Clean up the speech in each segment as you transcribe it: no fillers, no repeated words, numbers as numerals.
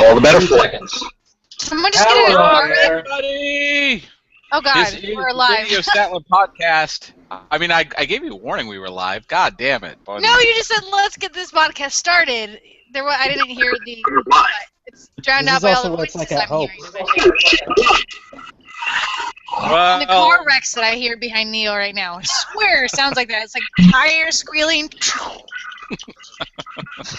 All the better for it. Seconds. Someone just get it Everybody! Oh god, This is we're the live. Video Statler podcast. I mean, I gave you a warning we were live. God damn it. No, you just said let's get this podcast started. I didn't hear the. It's drowned out by all the voices I'm hearing. Well, And the car wrecks that I hear behind Neo right now. I swear it sounds like that. It's like tires squealing.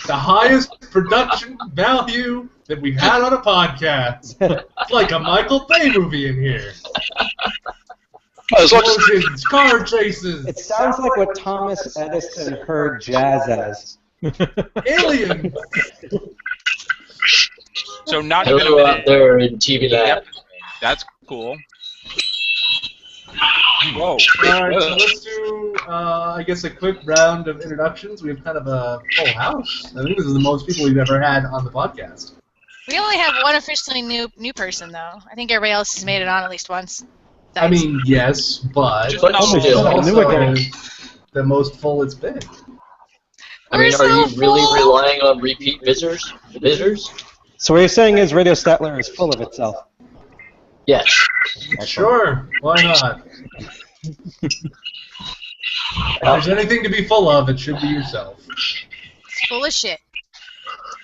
The highest production value that we've had on a podcast. It's like a Michael Bay movie in here. Explosions, car chases. It sounds like what Thomas Edison heard jazz as. Aliens. so not even a Hello minute. out there in TV land. Yep. That's cool. Whoa. Alright, so let's do, I guess, a quick round of introductions. We have kind of a full house. I think this is the most people we've ever had on the podcast. We only have one officially new person though. I think everybody else has made it on at least once. I mean, yes, but But it's still. also the most full it's been. I mean, We're are you so really full. relying on repeat visitors? So what you're saying is Radio Statler is full of itself. Yes. Sure, why not? If there's anything to be full of, it should be yourself. It's full of shit.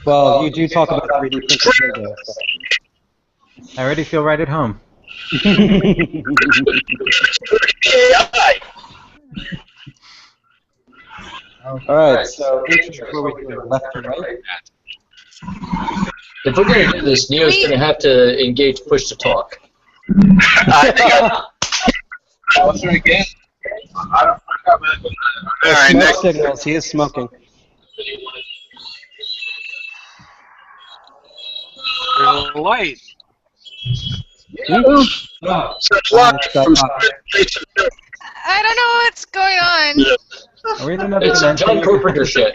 Well, you do talk about 3D printed windows. I already feel right at home. Alright, so where we go, left to right? If we're going to do this, Neo's going to have to engage push to talk. Alright, Smoke next. signals, he is smoking. There's a light. I don't know what's going on. Are we in another It's dimension? John Carpenter shit.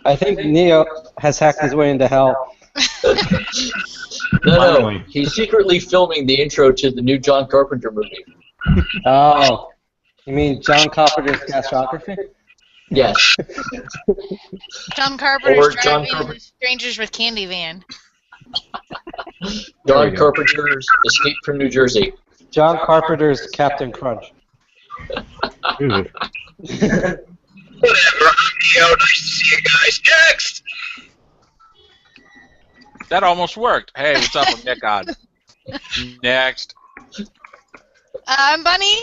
I think Neo has hacked his way into hell. No, Finally. he's secretly filming the intro to the new John Carpenter movie. Oh. You mean John Carpenter's gastrography? Yes. John Or Carpenter's John driving Carpenter. the Strangers with Candy van. John go. Carpenter's Escape from New Jersey. John Carpenter's Captain Crunch. Ooh. Whatever. Neo, nice to see you guys. Next. That almost worked. Hey, what's up? I'm Nick God. Next. I'm Bunny.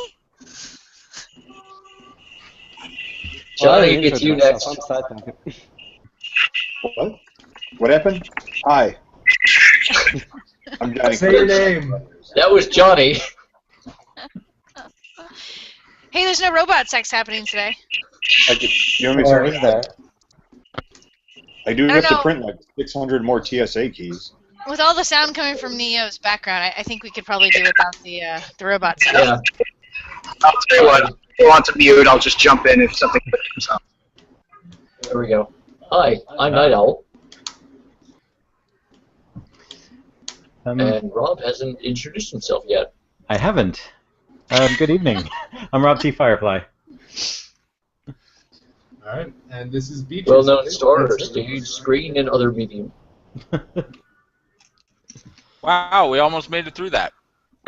Johnny, it's you next. What? What happened? Hi. I'm Johnny. Say your name. That was Johnny. Hey, there's no robot sex happening today. You want me to Or start? is there? I do I have don't to know. print like 600 more TSA keys. With all the sound coming from Neo's background, I think we could probably do without the robot sex. Yeah. I'll tell you what. If you want to mute, I'll just jump in if something comes up. There we go. Hi, I'm Night Owl, and Rob hasn't introduced himself yet. I haven't. Good evening. I'm Rob T. Firefly. Alright, and this is Beaches. Well-known star, stage, screen, and other medium. Wow, we almost made it through that.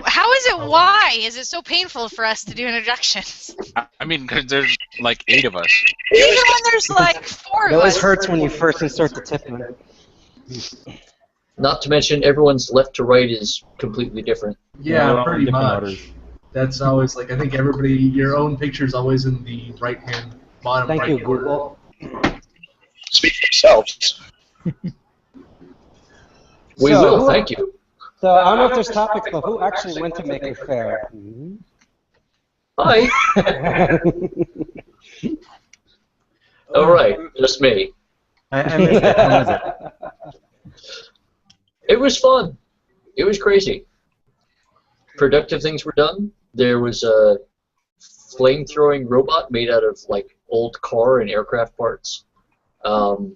How is it? Why is it so painful for us to do introductions? I mean, 'cause there's like 8 of us. Even when there's like 4 It of always us. hurts when you first insert the tip in it. Not to mention, everyone's left to right is completely different. Yeah, We're all in pretty different much. orders. That's always like, I think everybody, your own picture's always in the right-hand bottom Thank right you, corner. Google. Speak for yourselves. We So, will, thank you. So I don't know if there's topics, but who actually went to Maker Faire? Hi. All right, just me. I missed it. When was it? It was fun. It was crazy. Productive things were done. There was a flame-throwing robot made out of like old car and aircraft parts. New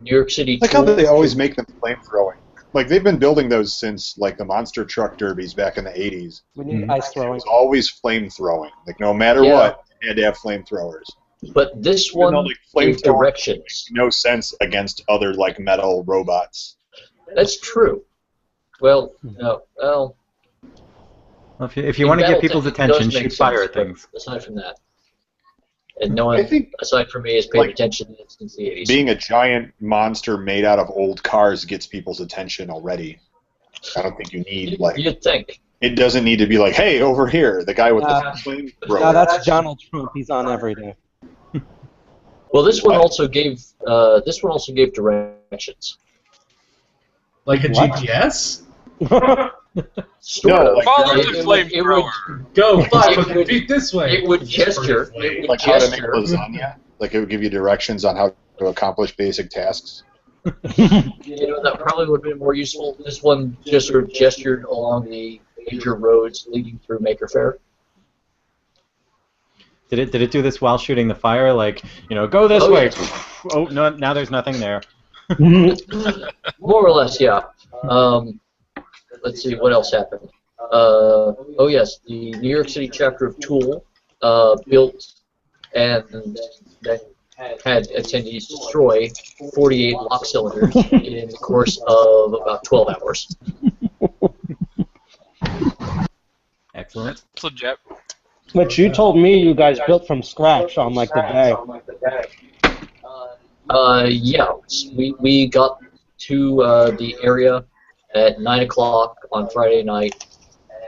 York City. Like how tool- they always make them flame-throwing. Like, they've been building those since, like, the monster truck derbies back in the 80s. We need ice It throwing. was always flame-throwing. Like, no matter Yeah. what, you had to have flamethrowers. But this Even one though, like, gave flamethrower directions. makes no sense against other like metal robots. That's true. Well, no. Well, Well, if you want to get people's it does attention, make shoot fire sense, at things. but aside from that, and no I one, think aside from me, has paid like, attention since the 80s. being a giant monster made out of old cars gets people's attention already. I don't think you need like You'd think. it doesn't need to be like, hey, over here, the guy with the No, flamethrower. that's Donald Trump. He's on every day. Well, this one also gave directions. Like a What? GPS? Sort No, of. like, Follow It- the it would- it would- flamethrower. Go It 500 would- feet this way. It would gesture. It would like how to make gesture. lasagna. Like it would give you directions on how to accomplish basic tasks. That probably would have been more useful. This one just sort of gestured along the major roads leading through Maker Faire. Did it do this while shooting the fire? Like, go this way. Oh no! Now there's nothing there. More or less, yeah. Let's see, what else happened? Oh yes, the New York City chapter of Tool built and then had attendees destroy 48 lock cylinders in the course of about 12 hours. Excellent. It's legit. Which you told me you guys built from scratch on like the day. Yeah, we got to the area at 9 o'clock on Friday night,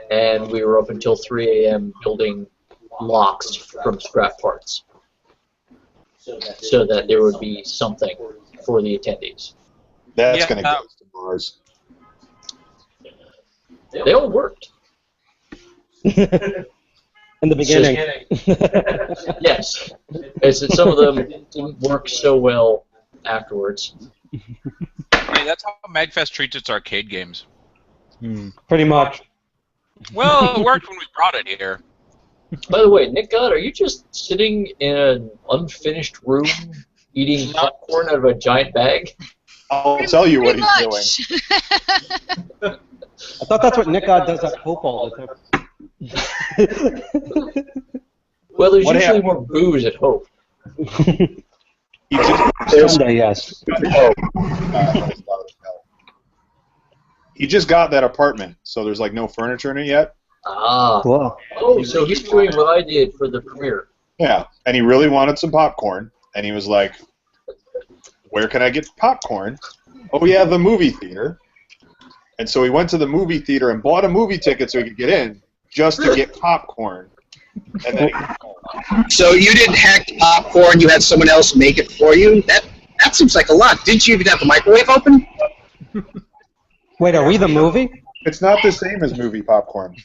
and we were up until 3 a.m. building locks from scrap parts, so that there would be something for the attendees. That's Yeah, going to go to Mars. They all worked. In the beginning. Yes. It's that some of them didn't work so well afterwards. Hey, that's how MagFest treats its arcade games. Pretty much. Well, it worked when we brought it here. By the way, Nick God, are you just sitting in an unfinished room eating popcorn out of a giant bag? I'll tell you what Pretty he's doing. much. I thought that's what Nick God does at Hope all the time. Well, there's What usually happened? more booze at Hope. He just, Sunday, yes. he just got that apartment, so there's like no furniture in it yet. Ah. Whoa. Oh, so he's doing what I did for the premiere. Yeah, and he really wanted some popcorn, and he was like, where can I get popcorn? Oh yeah, the movie theater. And so he went to the movie theater and bought a movie ticket so he could get in, just to get popcorn. And then So you didn't hack the popcorn, you had someone else make it for you? That seems like a lot. Didn't you even have the microwave open? Wait, are we the movie? it's not the same as movie popcorn.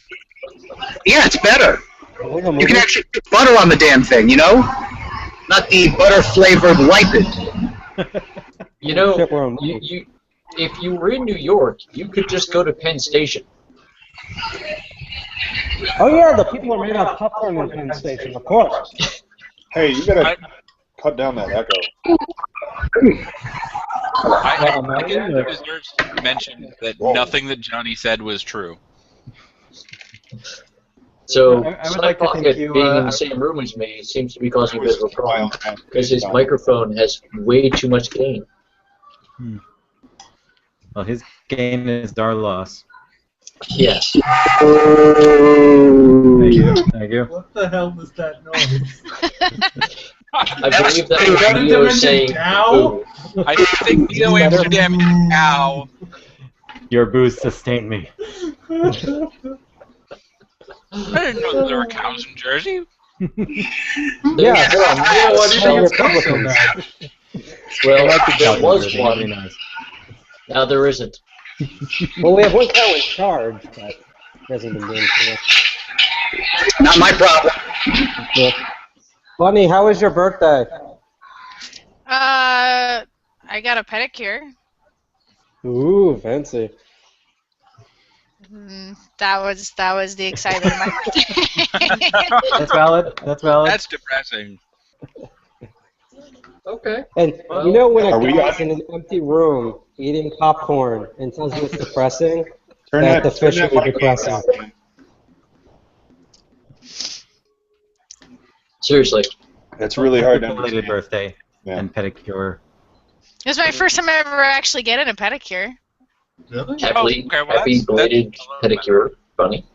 Yeah, it's better. Are we the You movie? can actually put butter on the damn thing, Not the butter-flavored Whippet. You know, Shit, we're on movie. you, if you were in New York, you could just go to Penn Station. Oh yeah, the people are made out of popcorn in Penn Station, of course. Hey, you gotta cut down that echo. I think it deserves to mention that nothing that Johnny said was true. So, I would like to think Pocket you, being in the same room as me seems to be causing a bit of a problem, because his Well, microphone has way too much gain. Well, his gain is our loss. Yes. Thank you. Thank you. What the hell was that noise? I believe that was Got a Neo dimension saying, now? "Ooh." I think Neo Amsterdam is cow. Your booze sustained me. I didn't know there were cows in Jersey. Yeah, There are I no didn't know small you were so Republicans. bad. Well, there was Very one. nice. Now there isn't. Well, we have one cow in charge, but he hasn't been doing too much. Not my problem. Yeah. Bunny, how was your birthday? I got a pedicure. Ooh, fancy. That was the excitement of my birthday. That's valid. That's valid. That's depressing. Okay. And you know when a Are we- guy's in an empty room eating popcorn and tells you it's depressing? Turn That's that officially mic depressing. off. Seriously. It's really hard to Belated understand. birthday Yeah. and pedicure. It was my first time ever actually getting a pedicure. Really? okay, well, Happy belated that's a little pedicure, Bunny.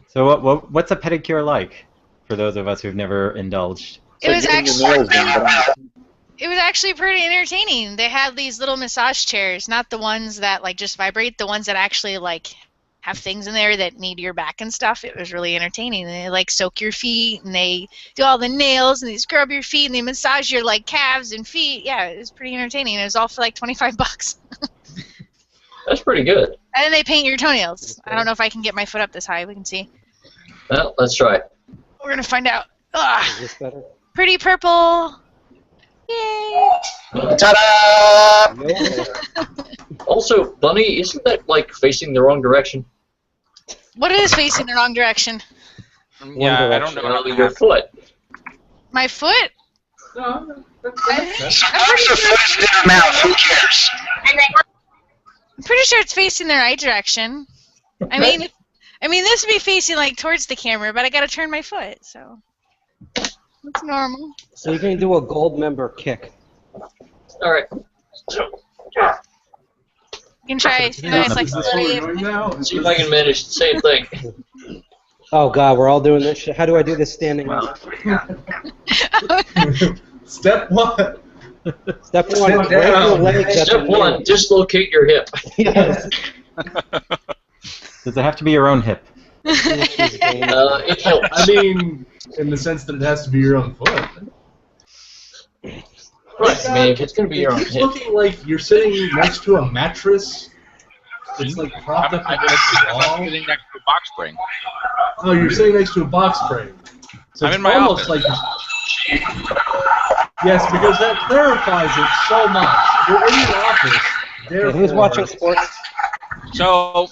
So what's a pedicure like for those of us who've never indulged? It was getting your actually nails done, but it was actually pretty entertaining. They had these little massage chairs, not the ones that like just vibrate, the ones that actually like have things in there that need your back and stuff. It was really entertaining. And they like soak your feet and they do all the nails and they scrub your feet and they massage your like calves and feet. Yeah, it was pretty entertaining. It was all for like $25. That's pretty good. And then they paint your toenails. I don't know if I can get my foot up this high. We can see. Well, let's try it. We're gonna find out. Is Ugh, this better? pretty purple. Yay! Ta-da! No. Also, Bunny, isn't that like facing the wrong direction? What is facing the wrong direction? Yeah, I don't know. Well, how your that foot. My foot? No, As long as your foot is in your mouth, who cares? I'm pretty sure it's facing the right direction. I mean, this would be facing like towards the camera, but I gotta turn my foot, so it's normal. So you're going to do a gold member kick. All right. You can try. See if it's like Is this what we're slowly. doing now? See if I can manage the same thing. Oh God, we're all doing this shit. How do I do this standing up? Step one. Step one, Sit break your down. legs at Step the one, knee. dislocate your hip. Yes. Does it have to be your own hip? It helps. I mean, in the sense that it has to be your own foot. Right, I mean, if it's going to be your own It's hip. looking like you're sitting next to a mattress. It's like propped up I'm against the wall. sitting next to a box spring. Oh, you're sitting next to a box frame. So I'm it's in my almost office. like yes, because that clarifies it so much. You're in your office. Okay, who's watching sports? So,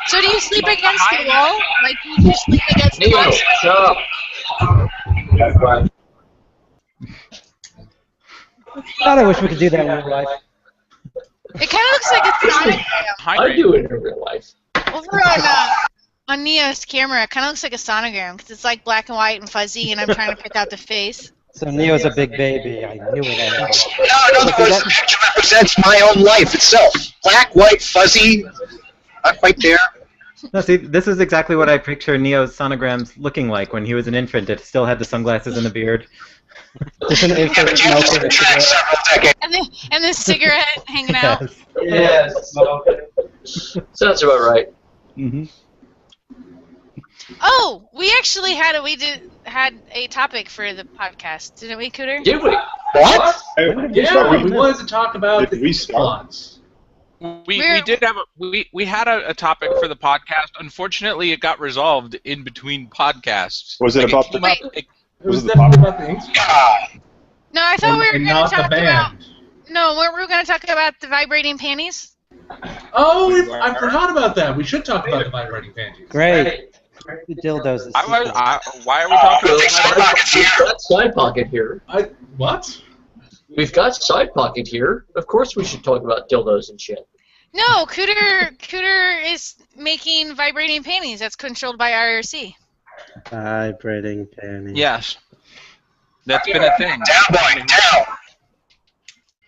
So do you sleep against the wall? Like you sleep against the Neil, wall? shut up. God, I wish we could do that in real life. It kind of looks like a sonogram. I do it in real life. Over on Neo's camera, it kind of looks like a sonogram because it's like black and white and fuzzy, and I'm trying to pick out the face. So Neo's a big baby. I knew it. No, in other words, the picture represents my own life itself. Black, white, fuzzy, not quite there. No, see, this is exactly what I picture Neo's sonograms looking like when he was an infant. It still had the sunglasses and the beard. Just an infant But you've smoking a been dead cigarette. several decades. And the cigarette hanging out. Yes. Yes. Sounds about right. Mm-hmm. Oh, we actually had a topic for the podcast, didn't we, Cooter? Did we? What? Yeah, we wanted to talk about Did we the start? plots. we did have we had a topic for the podcast. Unfortunately, it got resolved in between podcasts. Was it Like, about came the- up- It Was was it the definitely about the ink spot. God. No, I thought we were And going not to the talk about. band. No, weren't we going to talk about the vibrating panties? Oh, I forgot about that. We should talk about the vibrating panties. Great. The dildos. Is why are we talking Well, about we've got Side Pocket here. What? We've got Side Pocket here. Of course we should talk about dildos and shit. No, Cooter is making vibrating panties. That's controlled by IRC. Vibrating panties. Yes. That's been a thing. Down, boy, down.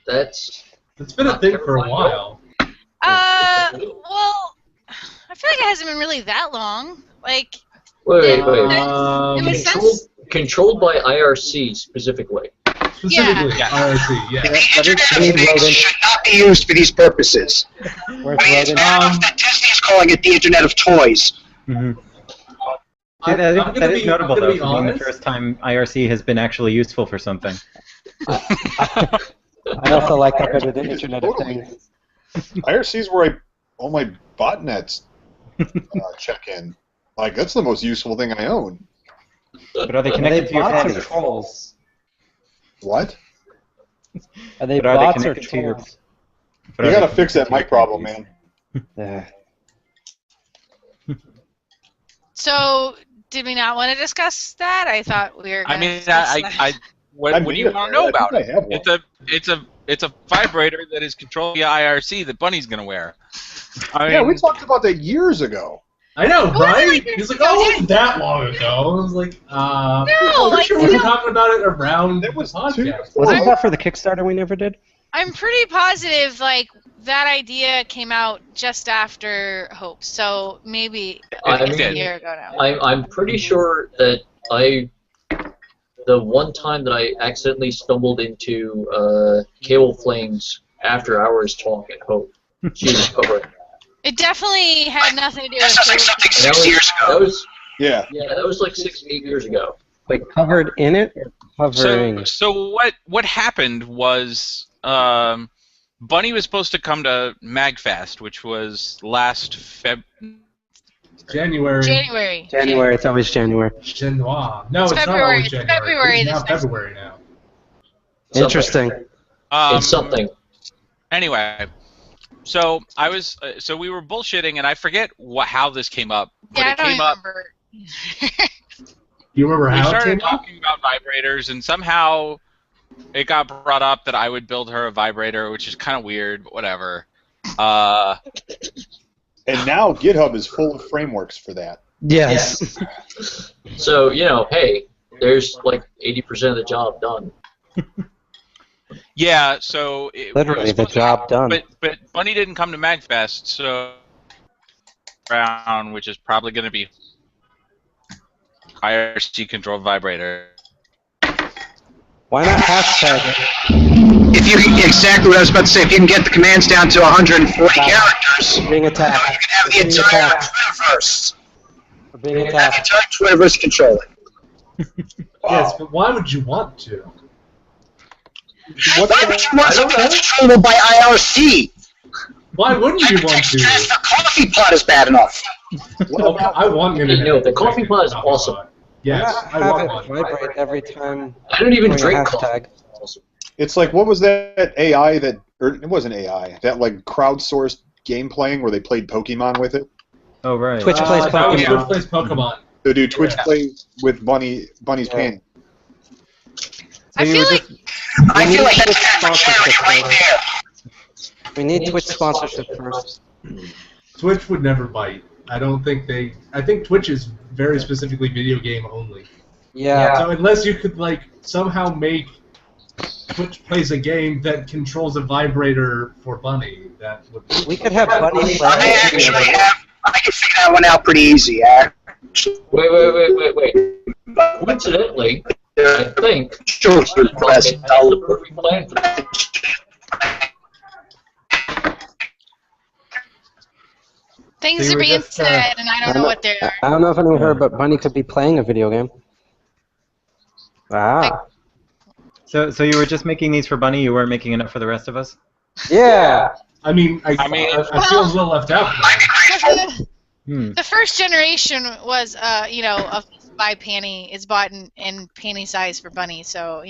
That's It's been a thing for a while. Well, I feel like it hasn't been really that long. Like, wait. in the sense, Controlled by IRC specifically. Specifically, Yeah. IRC, yeah. The Internet of Need Things rodents. should not be used for these purposes. Where's I mean, it's rodent? bad enough that Disney's calling it the Internet of Toys. Mm-hmm. I'm That gonna is be- notable, I'm gonna though, be for being the honest. first time IRC has been actually useful for something. I also like that better than Internet of Things. IRC's where all my botnets check in. Like, that's the most useful thing I own. But are they Are they connected to your bots or panties? trolls? What? Are they But are they bots or connected to your- trolls? But You are they gotta fix that connected to your mic problem, panties? man. Yeah. so did we not want to discuss that? I thought we were. I Gonna mean, discuss that. what do you want to know about it? I have one. It's a vibrator that is controlled via IRC that Bunny's gonna wear. I mean, Yeah, we talked about that years ago. I know, It wasn't right? like He's like, no, oh, it it wasn't that long ago. I was like, No, I'm sure we were no. talking about it around That was the podcast. Wasn't that for the Kickstarter we never did? I'm pretty positive, like, that idea came out just after Hope, so maybe I it's a mean, year ago now. I'm pretty sure that the one time that I accidentally stumbled into Cable Flame's After Hours talk at Hope, she was covering that. It definitely had nothing to do with Sounds like something And 6 years ago. That was, Yeah. yeah, that was like 8 years ago. Like covered in it or covering? So what happened was Bunny was supposed to come to MagFest, which was last January. January. It's always January. January. No, It's it's not February. always It's January. February It's now this next February now. Interesting. It's something. Anyway, so so we were bullshitting, and I forget how this came up, but Yeah, I it don't came up. remember. You remember We how it started came up? talking about vibrators, and somehow it got brought up that I would build her a vibrator, which is kind of weird, but whatever. And now GitHub is full of frameworks for that. Yes. So, hey, there's like 80% of the job done. Yeah, so it Literally, was the supposed to job happen, done. But Bunny didn't come to MagFest, so round, which is probably going to be IRC controlled vibrator. Why not hashtag it? If you can, exactly what I was about to say, if you can get the commands down to 140 characters, Being you attacked. can have the entire Twitterverse. We're being You can have the attacked. entire Twitterverse controlling. Yes, but why would you want to? Why would you want something that's controllable by IRC? Why wouldn't you want to? The coffee pot is bad enough. Okay, I want internet. No, the coffee pot is awesome. Yes, Why I not want have it one. vibrate every time I don't even doing a drink hashtag? coffee. It's like, what was that AI or it wasn't AI, that like crowdsourced game playing where they played Pokemon with it? Oh, right. Twitch plays That was Pokemon. Twitch plays Pokemon. So do Twitch Yeah. play with Bunny's pan? I you feel were like just- I We feel like need that's Twitch sponsorship right first. there. We need Twitch sponsorship first. Twitch would never bite. I think Twitch is very specifically video game only. Yeah. So unless you could like somehow make Twitch plays a game that controls a vibrator for Bunny, that would. We could have Bunny play. I can figure that one out pretty easy. Wait. Coincidentally, I think Sure, that's the perfect plan for that. things So you are were being just, said, and I don't know what they're. I don't know if anyone heard, but Bunny could be playing a video game. Ah. So you were just making these for Bunny, you weren't making enough for the rest of us? Yeah. I mean, I feel a little left out. The first generation was, a by Panty is bought in panty size for Bunny, so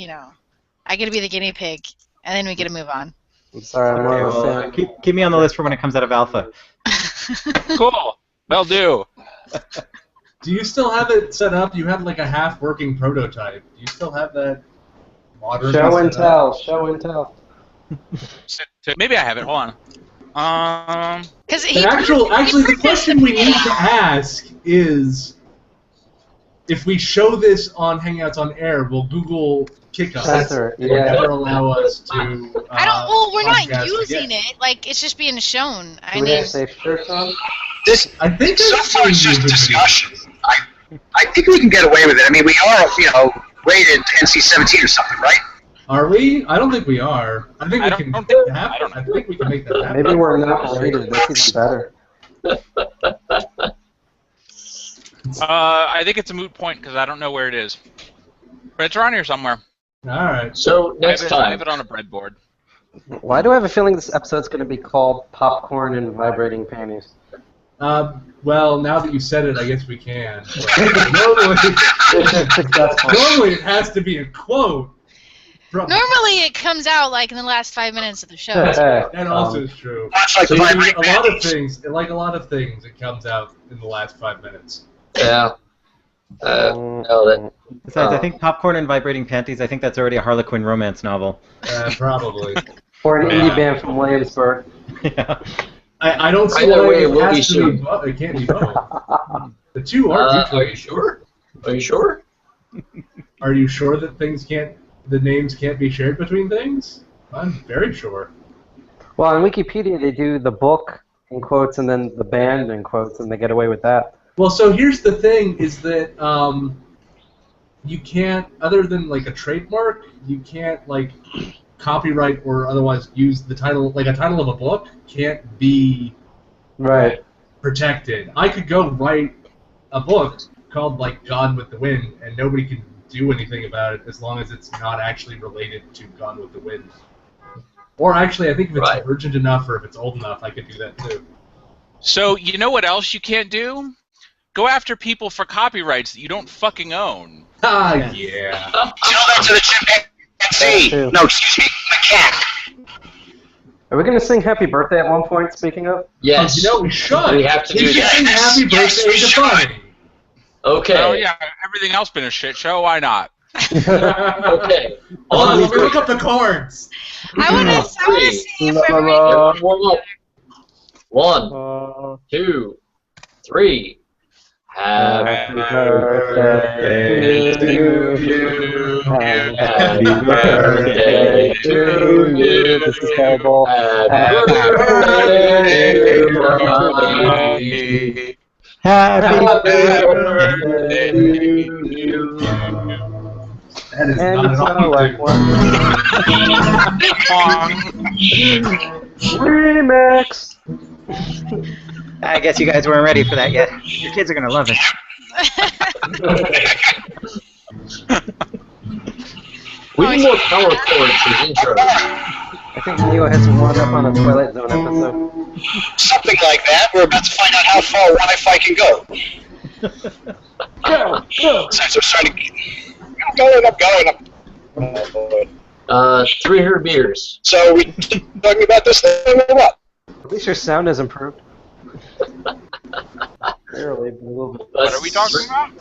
I get to be the guinea pig, and then we get to move on. I'm sorry, I'm more of a Well, fan. keep me on the list for when it comes out of alpha. Cool. Will do. Do you still have it set up? You had like a half-working prototype. Do you still have that modern? Show and set up? tell. Show and tell. So maybe I have it. Hold on. Because Actually, the question we need to ask is, if we show this on Hangouts on Air, will Google kick us Censor, and yeah. never allow us to? I don't. Well, we're not podcast using again? it. Like it's just being shown. I Do we mean, have safe shirts on? I think So that's far, it's just being used. discussion. I think we can get away with it. I mean, we are, rated NC-17 or something, right? Are we? I don't think we are. I think I we can don't make that know. I happen. don't I think we can make that happen. Maybe we're not rated. That's even better. I think it's a moot point because I don't know where it is. But it's around here somewhere. All right. So next I time, have it on a breadboard. Why do I have a feeling this episode's going to be called Popcorn and Vibrating Panties? Well, now that you said it, I guess we can. normally it has to be a quote. normally it comes out like in the last 5 minutes of the show. That also is true. Much like So the a vibrating lot of panties. things, it comes out in the last 5 minutes. yeah. No, that. Besides, I think Popcorn and Vibrating Panties, I think that's already a Harlequin romance novel. Probably. Or an Yeah. indie band from Williamsburg. Yeah. I don't see Either why way, it we'll be has to be soon. both. It can't be both. The two are Are mutually. you sure? Are you sure? Are you sure that the names can't be shared between things? I'm very sure. Well, on Wikipedia, they do the book in quotes and then the band in quotes, and they get away with that. Well, so here's the thing: is that you can't, other than like a trademark, you can't like copyright or otherwise use the title. Like a title of a book can't be Right. protected. I could go write a book called like Gone with the Wind, and nobody can do anything about it as long as it's not actually related to Gone with the Wind. Or actually, I think if it's Right. urgent enough or if it's old enough, I could do that too. So you know what else you can't do? Go after people for copyrights that you don't fucking own. Ah, yeah. Tell that to the chimpanzee. Too. No, excuse me, the cat. Are we going to sing Happy Birthday at one point, speaking of? Yes. You know, we should. We have to do should that. sing Happy Yes, Birthday we to should. Bunny. Okay. Oh yeah, everything else been a shit show. Why not? Okay. Hold on, On let me look up the chords. I want to see if everybody. Everyone warm up. 1, 2, 3. Happy birthday to you. Happy birthday to you. This is terrible. Happy birthday, Johnny. Happy birthday to you. That is And not it's at not all. like one. Pong. Remix! I guess you guys weren't ready for that yet. Your kids are gonna love it. We need more power chords as intro. I think Neo has warmed up on a Twilight Zone episode. Something like that. We're about to find out how far Wi-Fi can go. Go! Go! Since we're starting to... I'm going. 300 meters. So we talking about this thing or what? At least your sound has improved. Barely, but a little bit. What are we talking about?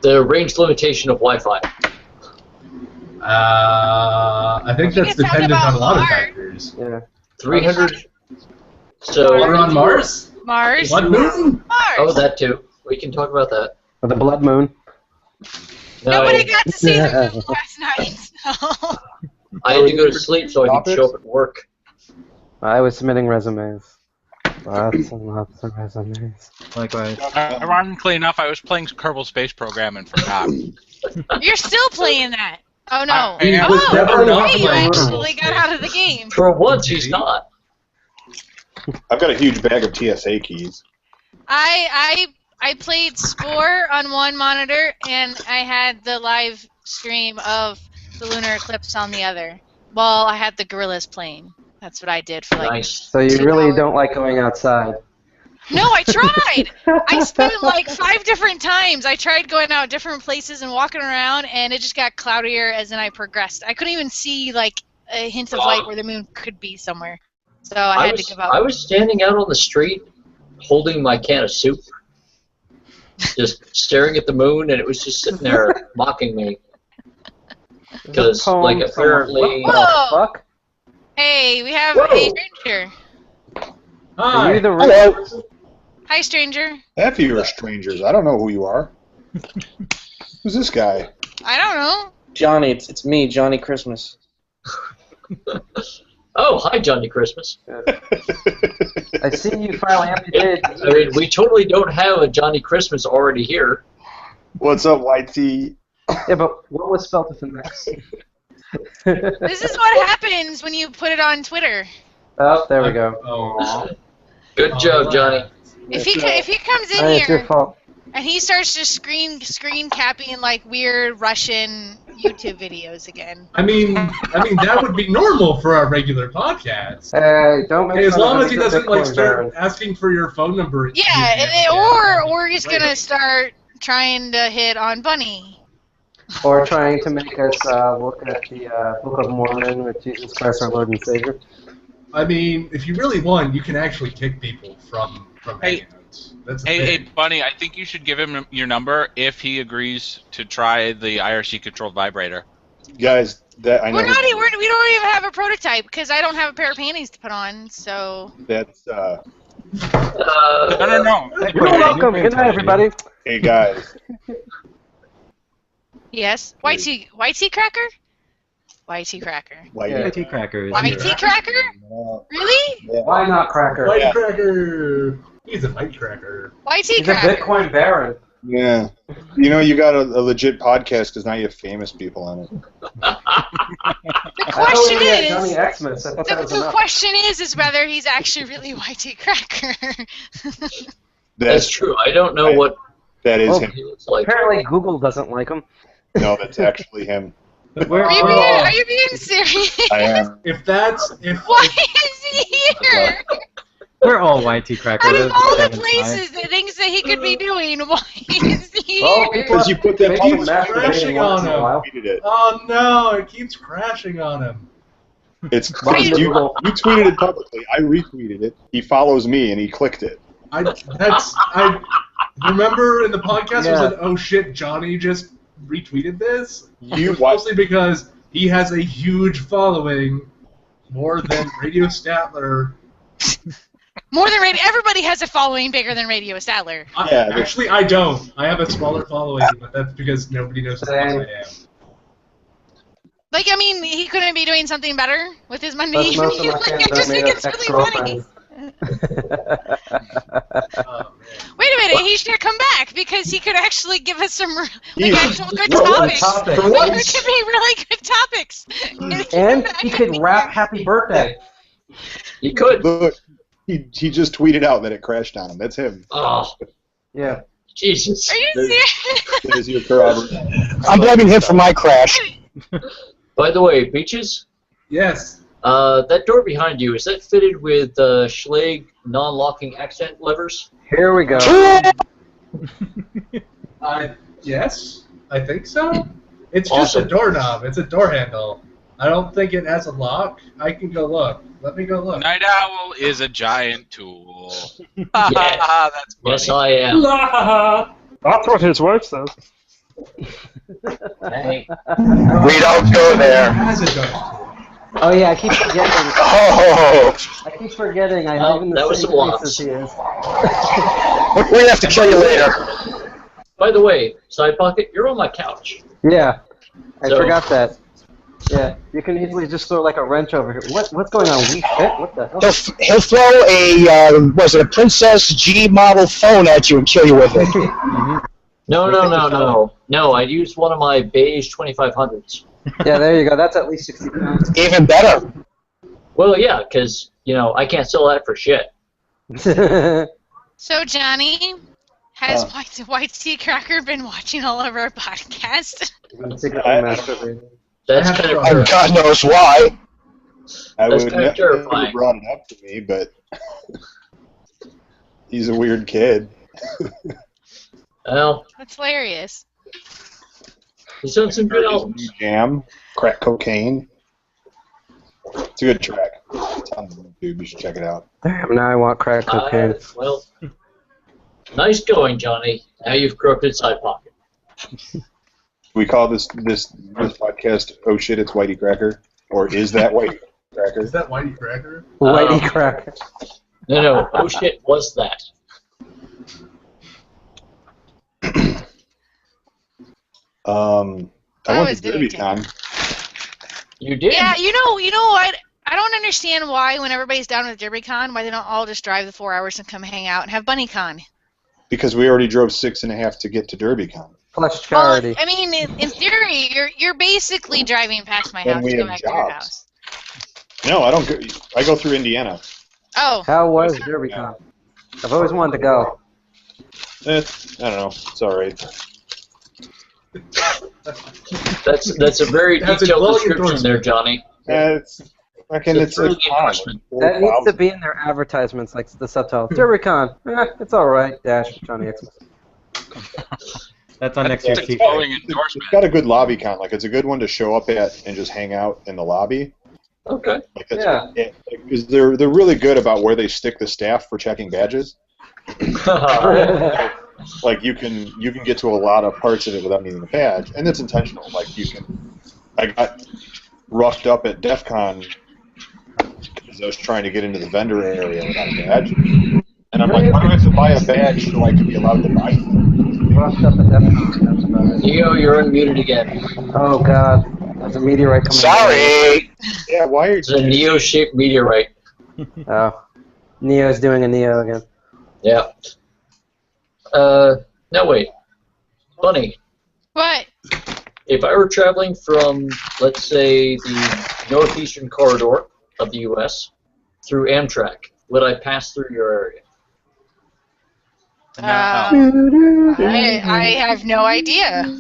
The range limitation of Wi-Fi. I think We that's can talk dependent about on a lot of Mars. factors. Yeah. 300. So. Water on Mars? Mars. Blood moon? Mars. Oh, that too. We can talk about that. Or the Blood Moon. No, Nobody got to see the moon last night. So. I had to go to sleep so I could show up at work. I was submitting resumes. Lots and lots of resumes. Likewise. Ironically enough, I was playing Kerbal Space Program and forgot. You're still playing that. Oh no. I was Oh, never not hey, you playing actually Kerbal got out of the game. For once, he's not. I've got a huge bag of TSA keys. I played Spore on one monitor, and I had the live stream of the lunar eclipse on the other. While I had the gorillas playing. That's what I did for like. Nice. So you 2 really hours. don't like going outside. No, I tried. I spent like 5 different times. I tried going out different places and walking around, and it just got cloudier as I progressed. I couldn't even see like a hint of light where the moon could be somewhere. So I had to give up. I was standing out on the street holding my can of soup, just staring at the moon, and it was just sitting there mocking me. Because, like, apparently... What the fuck? Hey, we have Whoa. a stranger. Are you the Hello. Hi, stranger. Half of you are strangers. I don't know who you are. Who's this guy? I don't know. Johnny, it's me, Johnny Christmas. Oh, hi, Johnny Christmas. I see you finally amputated. I mean, we totally don't have a Johnny Christmas already here. What's up, YT? Yeah, but what was spelled with an X? This is what happens when you put it on Twitter. Oh, there we go. Oh. Good job, Johnny. If he comes in Hey, it's your here fault. and he starts just screen capping like weird Russian YouTube videos again. I mean that would be normal for our regular podcast. Hey, don't make Okay, as fun of long us, as he it's doesn't like Bitcoin start Baron. asking for your phone number. Yeah, or he's gonna start trying to hit on Bunny. Or trying to make us look at the Book of Mormon with Jesus Christ our Lord and Savior. I mean, if you really want, you can actually kick people from Hey. Hangouts. That's the Hey, thing. Bunny, I think you should give him your number if he agrees to try the IRC-controlled vibrator. Guys, That I know. We don't even have a prototype because I don't have a pair of panties to put on. So. That's No. You're welcome. Good night, everybody. Hey guys. Yes. ytcracker? ytcracker. ytcracker. ytcracker? Really? Yeah. Why not Cracker? Ytcracker. He's a ytcracker. He's a ytcracker. Bitcoin baron. Yeah. You know, you got a legit podcast because now you have famous people on it. The question is. Johnny Xmas. I thought that was The enough. question is whether he's actually really ytcracker. That's true. I don't know what That is Oh, him. he looks like. Apparently, Google doesn't like him. No, that's actually him. Are you being serious? I am. Why is he here? We're all ytcrackers. Out of all the places that things that he could be doing, why is he Oh, here? Because you put that It public keeps crashing on him. tweeted it. Oh no, it keeps crashing on him. It's you tweeted it publicly. I retweeted it. He follows me and he clicked it. I remember in the podcast Yeah. was like, oh shit, Johnny just retweeted this. You It was mostly because he has a huge following, more than Radio Statler. More than Radio. Everybody has a following bigger than Radio Statler. Yeah, Actually, I don't. I have a smaller following, but that's because nobody knows who I am. Like, I mean, he couldn't be doing something better with his money. Plus, most of my Like, fans I just are think made it's of really funny. ex-girlfriends. Wait a minute, he should come back because he could actually give us some actual good What topics. topic? Like, there could be really good topics. And he could rap "Happy Birthday." He could. Look, he just tweeted out that it crashed on him. That's him. Oh, Yeah. Jesus. Are you serious? There's your corroboration. I'm blaming him for my crash. By the way, Beaches, Yes. that door behind you, is that fitted with Schlage non-locking accent levers? Here we go. Yes, I think so. It's just a Awesome. doorknob. It's a door handle. I don't think it has a lock. I can go look. Let me go look. Night Owl is a giant tool. Yeah. That's funny. Yes, I am. That's what his wife says. Hey. We don't go It there. has a door. Oh yeah, I keep forgetting. Oh, I keep forgetting. I Well, live in that the was same some place laughs. as he is. we're gonna have to kill you later. By the way, Side Pocket, you're on my couch. Yeah, I So- forgot that. Yeah, you can easily just throw like a wrench over here. What's going on? We fit? What the hell? He'll throw a Princess G model phone at you and kill you with it. No, I used one of my beige 2500s. Yeah, there you go. That's at least 60 pounds. Even better. Well, yeah, because, I can't sell that for shit. So, Johnny, has ytcracker been watching all of our podcasts? That's kind of And God knows why. I That's would kind of never terrifying. brought it up to me, but he's a weird kid. Well, That's hilarious. he's done some good albums. Jam, crack cocaine. It's a good track. It's on YouTube. You should check it out. Damn, now I want crack cocaine. Well, nice going, Johnny. Now you've corrupted Side Pocket. We call this podcast "Oh shit, it's Whitey Cracker," or is that Whitey Cracker? Is that Whitey Cracker? Whitey cracker. No, oh shit, was that? I went to DerbyCon. You did? Yeah, you know what? I don't understand why when everybody's down with DerbyCon, why they don't all just drive the 4 hours and come hang out and have BunnyCon. Because we already drove 6.5 to get to DerbyCon. Flush charity. Well, I mean, in theory, you're basically driving past my And house we to go have back to your jobs. house. No, I don't go. I go through Indiana. Oh. How was DerbyCon? I've always wanted to go. I don't know. It's all right. That's a very That's a detailed glowing description endorsement. there, Johnny. It's fucking. It's It's really fine. endorsement. That needs to be in their advertisements, like the subtitle. DerbyCon. It's all right. Dash Johnny Xmas. That's on next year's It's a t-shirt. glowing It's endorsement. got a good lobby con. Like, it's a good one to show up at and just hang out in the lobby. Okay. Like, that's Yeah. because they're really good about where they stick the staff for checking badges. Like, you can get to a lot of parts of it without needing a badge, and it's intentional. Like, roughed up at DEF CON because I was trying to get into the vendor area without a badge. And I'm like, why do I have to buy a badge so I can be allowed to buy things? Roughed up at DEF CON, that's about it. Neo, you're unmuted again. Oh god, there's a meteorite coming. Sorry. Yeah, why are It's a Neo-shaped meteorite. Oh, Neo's doing a Neo again. Yeah. No, wait. Bunny, What? if I were traveling from, let's say, the northeastern corridor of the U.S. through Amtrak, would I pass through your area? I have no idea.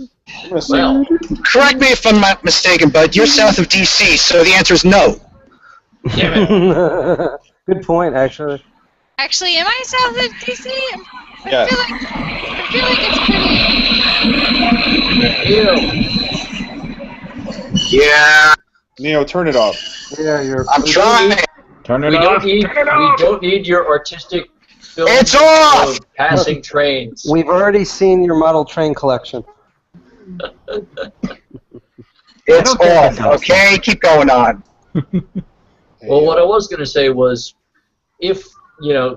Well, Correct me if I'm not mistaken, but you're south of D.C., so the answer is no. damn it. Good point, actually. Actually, am I south of DC? Yes. I feel like it's pretty. Neo, Yeah, Neo, turn it off. Yeah, you're. I'm trying. Turn it we off. don't need your artistic film It's off! of passing trains. We've already seen your model train collection. It's off. Okay, keep going on. Well, what I was going to say was, if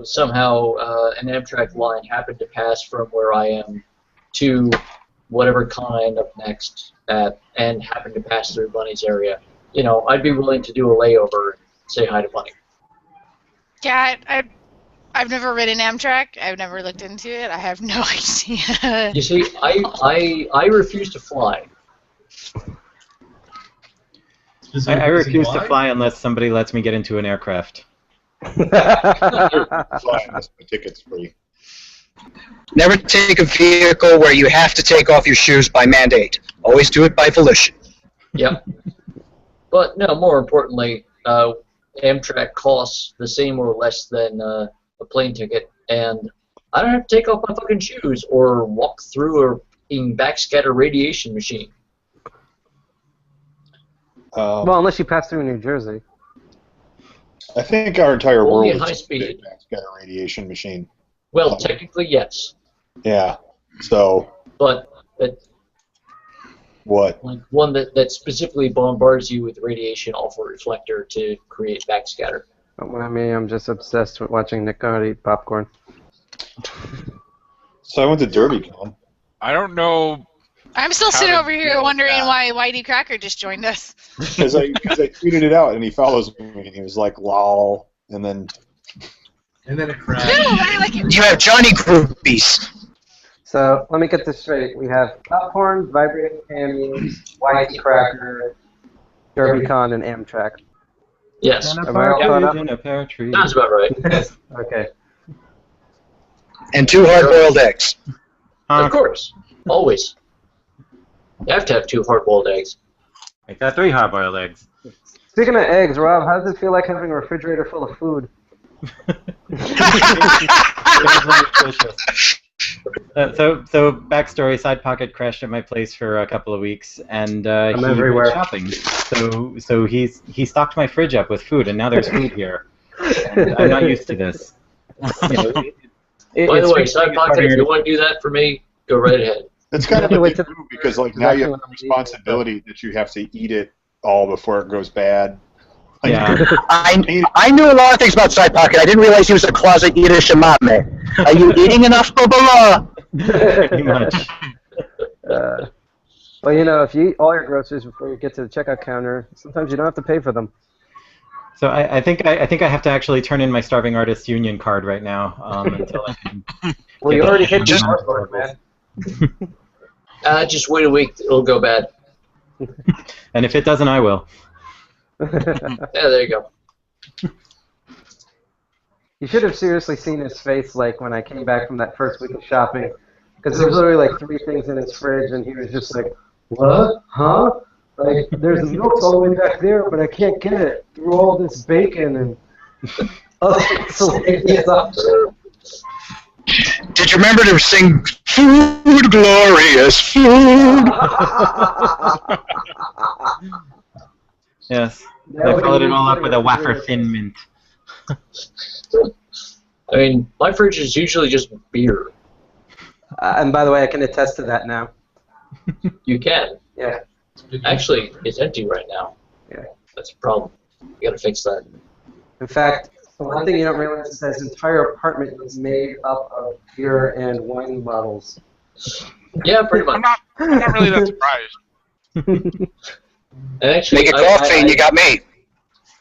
somehow an Amtrak line happened to pass from where I am to whatever con I end up next at, and happened to pass through Bunny's area, I'd be willing to do a layover and say hi to Bunny. Yeah, I've never ridden Amtrak. I've never looked into it. I have no idea. You see, I refuse to fly. I refuse to fly unless somebody lets me get into an aircraft. Flying, that's my ticket's free. Never take a vehicle where you have to take off your shoes by mandate. Always do it by volition. Yep. But no, more importantly, Amtrak costs the same or less than a plane ticket, and I don't have to take off my fucking shoes or walk through a backscatter radiation machine. Well, unless you pass through New Jersey. I think our entire Only world at high is speed. got a radiation machine. Well, technically, yes. Yeah. So. But What? like one that specifically bombards you with radiation off a reflector to create backscatter. Don't mind me, I'm just obsessed with watching Nick God eat popcorn. So I went to DerbyCon. I don't know. I'm still How sitting to over here deal with wondering that. why ytcracker just joined us. Because I tweeted it out, and he follows me, and he was like, lol, and then... And then it No, crashed. I like it. You have Johnny groupies. So, let me get this straight. We have popcorn, vibrating cameos, ytcracker, DerbyCon, and Amtrak. Yes, Am I all caught up? In a pear tree. sounds about right. Okay. And 2 hard-boiled eggs. Of course, always. You have to have 2 hard-boiled eggs. I got 3 hard-boiled eggs. Speaking of eggs, Rob, how does it feel like having a refrigerator full of food? So backstory: Side Pocket crashed at my place for a couple of weeks, and he everywhere. went shopping. So he stocked my fridge up with food, and now there's food here. And I'm not used to this. You know, By the way, it's Side Pocket, if you want to do that for me, go right ahead. It's kind of a Wait big till- move, because like now you have the responsibility that you have to eat it all before it goes bad. Like, Yeah. I knew a lot of things about Side Pocket. I didn't realize he was a closet eater shamame. Are you eating enough, Bubala? Pretty much. Well, you know, if you eat all your groceries before you get to the checkout counter, sometimes you don't have to pay for them. So I think I have to actually turn in my Starving Artists Union card right now until I can. Well, you already hit the Just- hardboard, man. Just wait a week, it'll go bad. And if it doesn't, I will. Yeah, there you go. You should have seriously seen his face, like, when I came back from that first week of shopping. Because there was literally, like, 3 things in his fridge, and he was just like, what? Huh? Like, there's milk all the way back there, but I can't get it through all this bacon and... Did you remember to sing "Food, Glorious Food"? Yes. I followed it all up with a wafer thin mint. I mean, my fridge is usually just beer. And by the way, I can attest to that now. You can. Yeah. Actually, it's empty right now. Yeah. That's a problem. You gotta fix that. In fact, the one thing you don't realize is that his entire apartment is made up of beer and wine bottles. Yeah, pretty much. I'm not really that surprised. And actually, Make a coffee and you got me.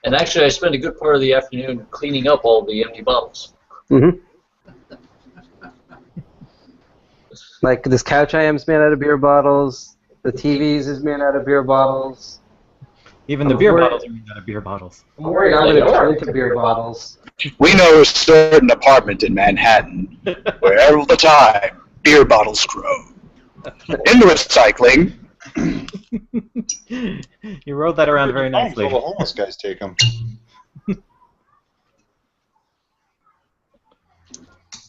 And actually, I spent a good part of the afternoon cleaning up all the empty bottles. Mm-hmm. Like this couch I am is made out of beer bottles. The TVs is made out of beer bottles. Even the beer bottles are made out of beer bottles. I'm worried I'm going to turn into beer bottles. We know a certain apartment in Manhattan where all the time beer bottles grow. In the recycling. You rode that around very nicely. All the homeless guys take them.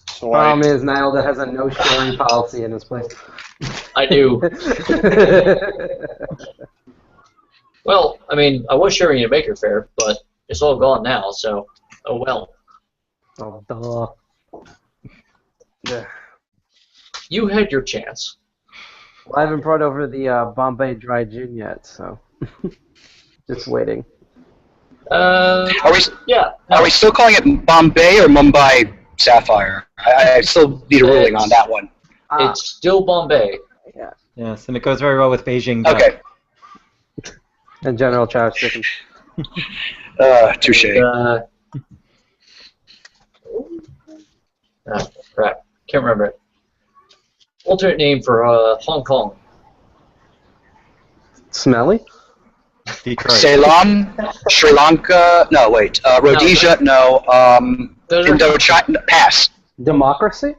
So Problem is, Nilda has a no sharing policy in his place. I do. Well, I mean, I was sharing a Maker Faire, but it's all gone now, so, oh well. Oh, duh. Yeah. You had your chance. Well, I haven't brought over the Bombay Dry Gin yet, so just waiting. Are we Yeah. Are we still calling it Bombay or Mumbai Sapphire? I still need a ruling on that one. It's still Bombay. Yeah. Yes, and it goes very well with Beijing duck. Okay. And General Chow's chicken. Touche. Crap. Can't remember it. Alternate name for Hong Kong. Smelly? Detroit. Ceylon, Sri Lanka, no, wait, Rhodesia, no, Indochina, pass. Democracy?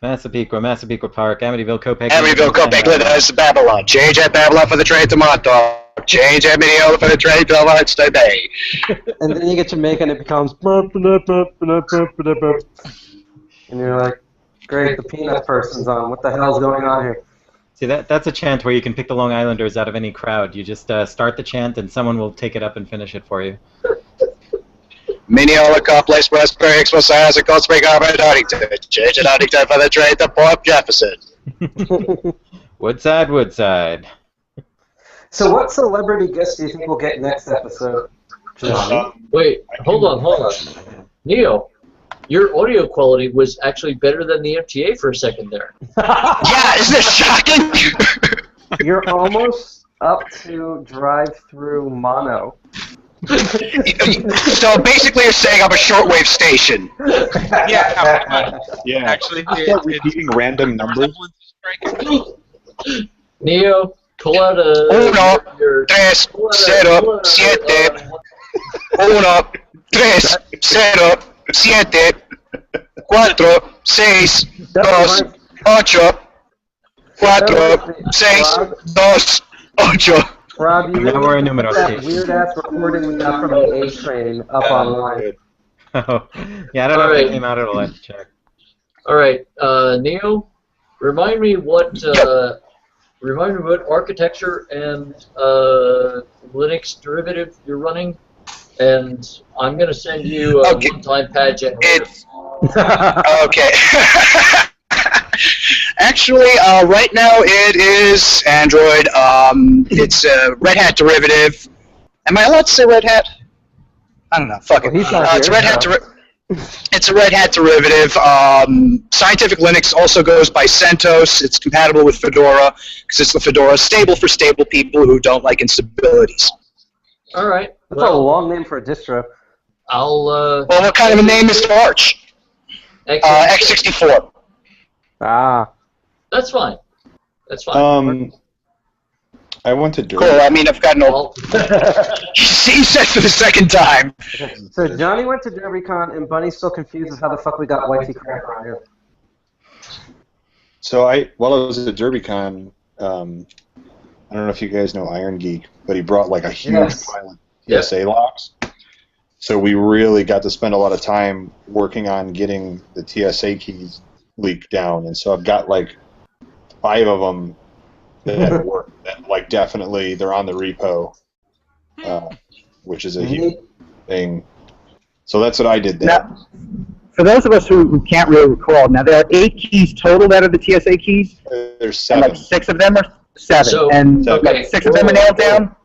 Massapequa Park, Amityville, Copac. Amityville, Copac, Linus, Babylon. Change at Babylon for the trade to Montauk. Change at Mineola for the trade to Lawrence Bay. And then you get Jamaica and it becomes... And you're like, great, the peanut person's on. What the hell's going on here? See, that's a chant where you can pick the Long Islanders out of any crowd. You just start the chant and someone will take it up and finish it for you. Mineola, Place, Westbury, Expo, Size, and Cold Spring Harbor, and Huntington. Change at Huntington for the trade to Port Jefferson. Woodside, Woodside. So what celebrity guest do you think we'll get next episode? Wait, hold on. Neo, your audio quality was actually better than the MTA for a second there. Yeah, isn't it shocking? You're almost up to drive-through mono. So basically you're saying I'm a shortwave station. Yeah. Yeah. Actually, Start repeating random numbers. Neo, pull out a... 1, 3, 0, 7. 1, 3, 0, 7, 4, 6, 2, 8, 4, 6, 2, 8. Rob, you Now we're a numero that station. weird-ass recording we got from the A train up online. Oh, yeah, I don't know if it came out. I'll have to check. All right, Neo, remind me what architecture and Linux derivative you're running, and I'm gonna send you a one-time pad generator. Okay. Actually, right now it is Android. It's a Red Hat derivative. Am I allowed to say Red Hat? I don't know. Fuck it. It's Red Hat. It's a Red Hat derivative. Scientific Linux also goes by CentOS. It's compatible with Fedora because it's the Fedora stable for stable people who don't like instabilities. All right. That's a long name for a distro. Well, what kind of a name is Arch? X64. Ah. That's fine. That's fine. I went to Derby. Cool. I mean, I've got no. He said for the second time. So Johnny went to DerbyCon, and Bunny's still confused as how the fuck we got ytcracker on here. So while I was at DerbyCon, I don't know if you guys know Iron Geek, but he brought like a huge pile of TSA locks. So we really got to spend a lot of time working on getting the TSA keys leaked down, and so I've got like 5 of them that work. That like definitely they're on the repo, which is a huge thing. So that's what I did there. for those of us who can't really recall, now there are 8 keys total that are the TSA keys. There's 7. And like 6 of them are 7. So, and okay. like 6 of them are nailed down.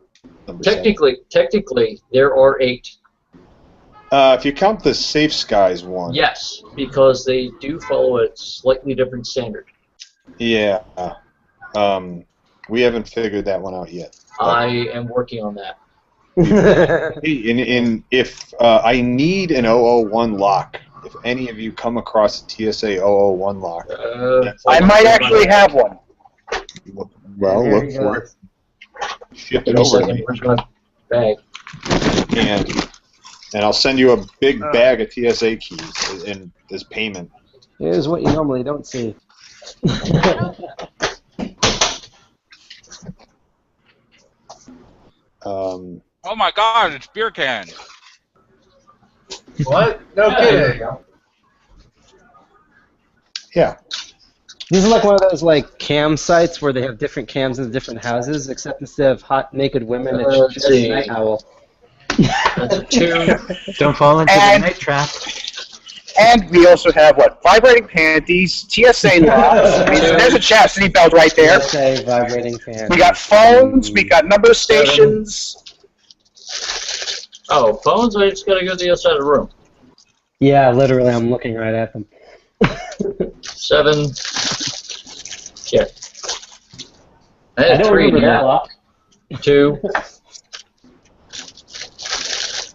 Technically, there are 8. If you count the Safe Skies one. Yes, because they do follow a slightly different standard. Yeah. We haven't figured that one out yet. I am working on that. If I need an 001 lock, if any of you come across a TSA 001 lock, I might actually have one. Well, look for it. Ship it over to me. Bag. And I'll send you a big bag of TSA keys in this payment. Here's what you normally don't see. Oh my God! It's beer cans. What? No kidding. Yeah. This is like one of those like cam sites where they have different cams in different houses, except instead of hot naked women, it's just a night owl. That's a 2. Don't fall into the night trap. And we also have, what, vibrating panties, TSA locks. I mean, there's a chastity belt right there. TSA vibrating panties. We got phones, we got number stations. Oh, phones? I just gotta go to the other side of the room. Yeah, literally, I'm looking right at them. 7. Yeah. I I had don't 3 remember that now. lock. 2.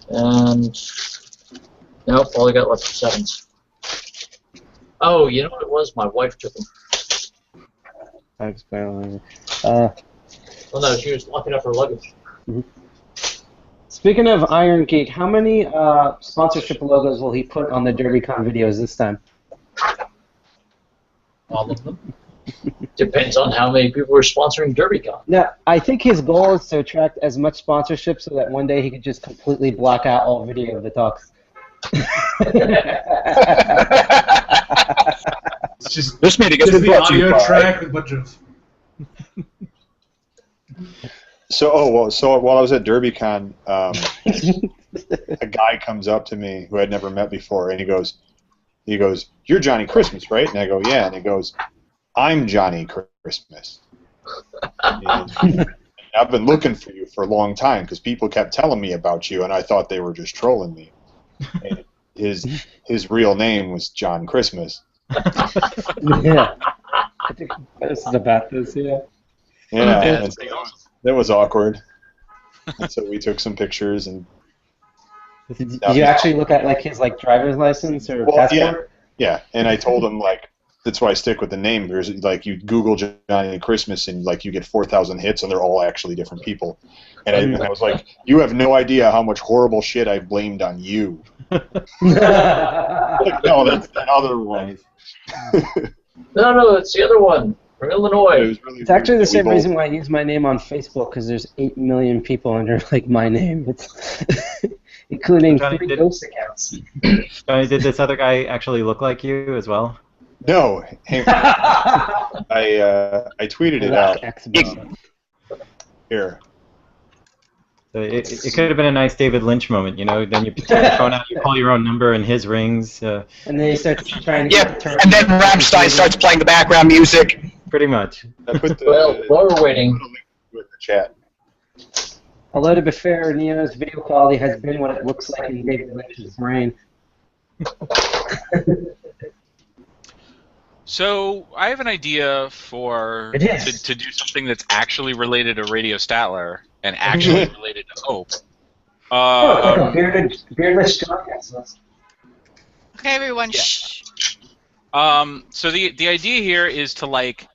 And nope, all I got left is 7s. Oh, you know what it was? My wife took them. Oh no, she was locking up her luggage. Speaking of Iron Geek, how many sponsorship logos will he put on the DerbyCon videos this time? All of them. Depends on how many people are sponsoring DerbyCon. Now, I think his goal is to attract as much sponsorship so that one day he could just completely block out all video of the talks. It's just This meeting is the brought to you audio by- track with a bunch of. So while I was at DerbyCon, a guy comes up to me who I'd never met before, and he goes, "You're Johnny Christmas, right?" And I go, "Yeah." And he goes, "I'm Johnny Christmas. And I've been looking for you for a long time because people kept telling me about you, and I thought they were just trolling me." And his real name was John Christmas. Yeah. I think this is about this, yeah. Yeah, and so that was awkward. And so we took some pictures and. Did you actually look at like his like driver's license or passport? Yeah, and I told him like that's why I stick with the name. There's like you Google Johnny Christmas and like you get 4,000 hits and they're all actually different people. And I was like, you have no idea how much horrible shit I've blamed on you. Like, no, that's the other one. No, it's the other one from Illinois. It's actually the same reason why I use my name on Facebook, because there's 8 million people under like my name. It's including 3 ghost accounts. Johnny, did this other guy actually look like you as well? No, I tweeted it out. Here. So it could have been a nice David Lynch moment, you know. Then you take your phone out, you call your own number, and his rings. And then he starts trying to. Yeah, and then Rammstein starts playing the background music. Pretty much. I put the, Well, while we're waiting. in the chat. Although to be fair, Neo's video quality has been what it looks like in David Lynch's brain. So I have an idea for to do something that's actually related to Radio Statler and actually related to Hope. Beardless John. Okay, everyone, shh. So the idea here is to like,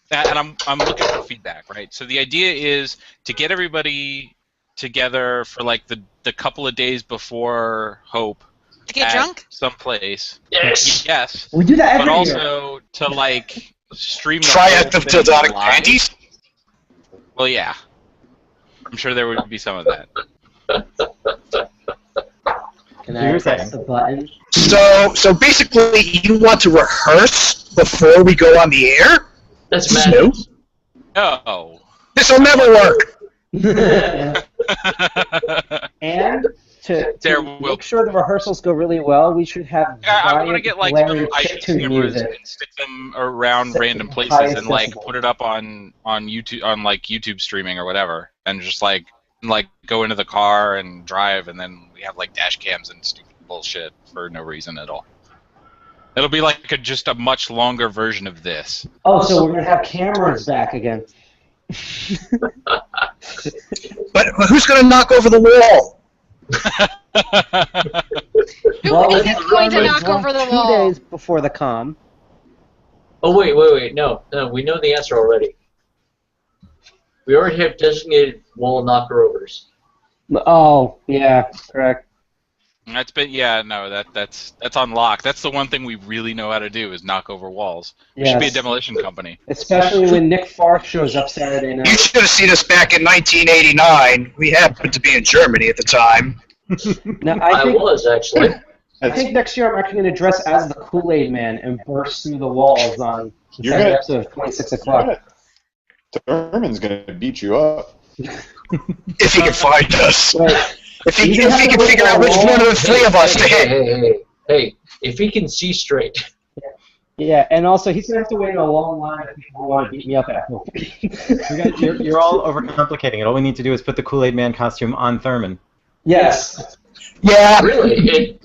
and I'm looking for feedback, right? So the idea is to get everybody together for like the couple of days before Hope. To get drunk? Someplace. Yes. Yes. We do that every But year. also to like stream the Try whole out the thing Dildonic live. panties. Well, yeah. I'm sure there would be some of that. Can I press the button? So basically, you want to rehearse before we go on the air? That's mad. No. This will never work. And to will make sure the rehearsals go really well, we should have I want to get like some blaring IP chiptune cameras music. and stick them around Set random to places highest and like decibel. put it up on YouTube on like YouTube streaming or whatever, and just like go into the car and drive, and then we have like dash cams and stupid bullshit for no reason at all. It'll be like just a much longer version of this. Oh, so we're gonna have cameras back again. But who's going to knock over the wall? Well, Who is going to knock over the wall? 2 days before the con. Oh, wait. No, we know the answer already. We already have designated wall knocker-overs. Oh, yeah, correct. That's that's on lock. That's the one thing we really know how to do is knock over walls. We should be a Yes. demolition company. Especially when Nick Farr shows up Saturday You night. should have seen us back in 1989. We happened to be in Germany at the time. Now, I was, actually. I think next year I'm actually going to dress as the Kool-Aid Man and burst through the walls on the You're second gonna- episode of 26 o'clock. Thurman's gonna beat you up. If he can find us. Wait, If he You can have to figure out which wait one of the three of us to hit. Hey, if he can see straight. yeah, and also he's going to have to wait in a long line if people want to beat me up at home. You're all overcomplicating it. All we need to do is put the Kool-Aid Man costume on Thurman. Yes. Yeah. Really?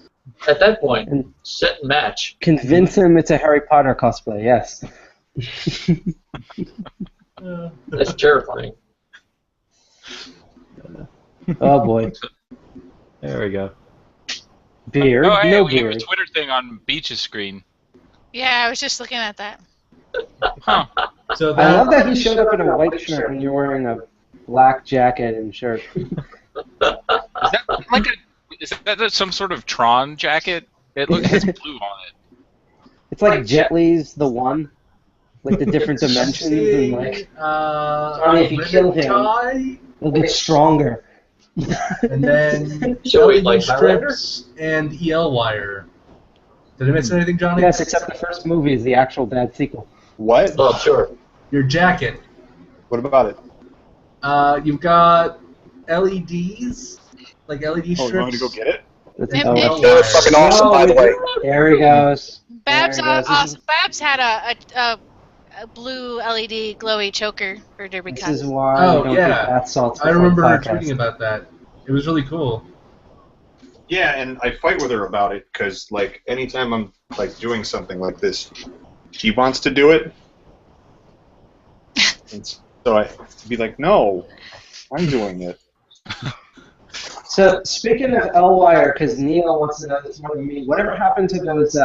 At that point, set and match. Convince him it's a Harry Potter cosplay, yes. That's terrifying. Oh boy. There we go. Beard, Oh, hey, no we have a beard. Twitter thing on Beach's screen. Yeah, I was just looking at that. Huh. So I love that he showed up in a white shirt when you're wearing a black jacket and shirt. Is that some sort of Tron jacket? It has blue on it. It's like Jet Li's The One, like the different dimensions and like if you kill him, tie, he'll get stronger. and then So wait, LED like Highlander? strips and EL wire. Did I miss anything, Johnny? Yes, except the first movie is the actual bad sequel. What? Oh, sure. Your jacket. What about it? You've got LEDs, like LED Oh, you strips. want me to go get it? That's Yep, oh, yep. They're fucking awesome, by the way. There he goes. Babs, There he goes. Babs had a blue LED glowy choker for Derby This Con. is why Oh, we don't yeah. get bath salts. I before the remember podcast. tweeting about that. It was really cool. Yeah, and I fight with her about it because, like, anytime I'm like doing something like this, she wants to do it, and so I be like, "No, I'm doing it." So speaking of L-wire, because Neil wants to know this more than me, whatever happened to those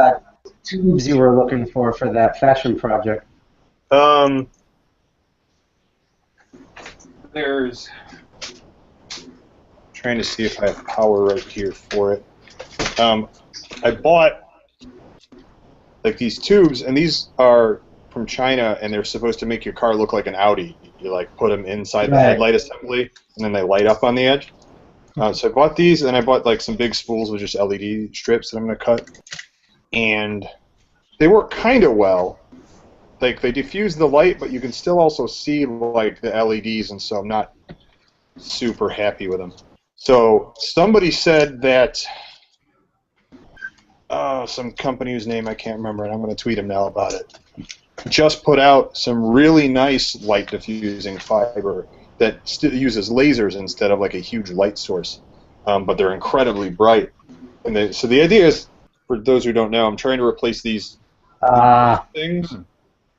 tubes you were looking for that fashion project? There's trying to see if I have power right here for it. I bought like these tubes, and these are from China, and they're supposed to make your car look like an Audi. You like put them inside the Right. headlight assembly, and then they light up on the edge. So I bought these, and I bought like some big spools with just LED strips that I'm gonna cut, and they work kind of well. Like they diffuse the light, but you can still also see like the LEDs, and so I'm not super happy with them. So somebody said that some company whose name I can't remember, and I'm going to tweet him now about it, just put out some really nice light diffusing fiber that uses lasers instead of like a huge light source, but they're incredibly bright. And so the idea is, for those who don't know, I'm trying to replace these things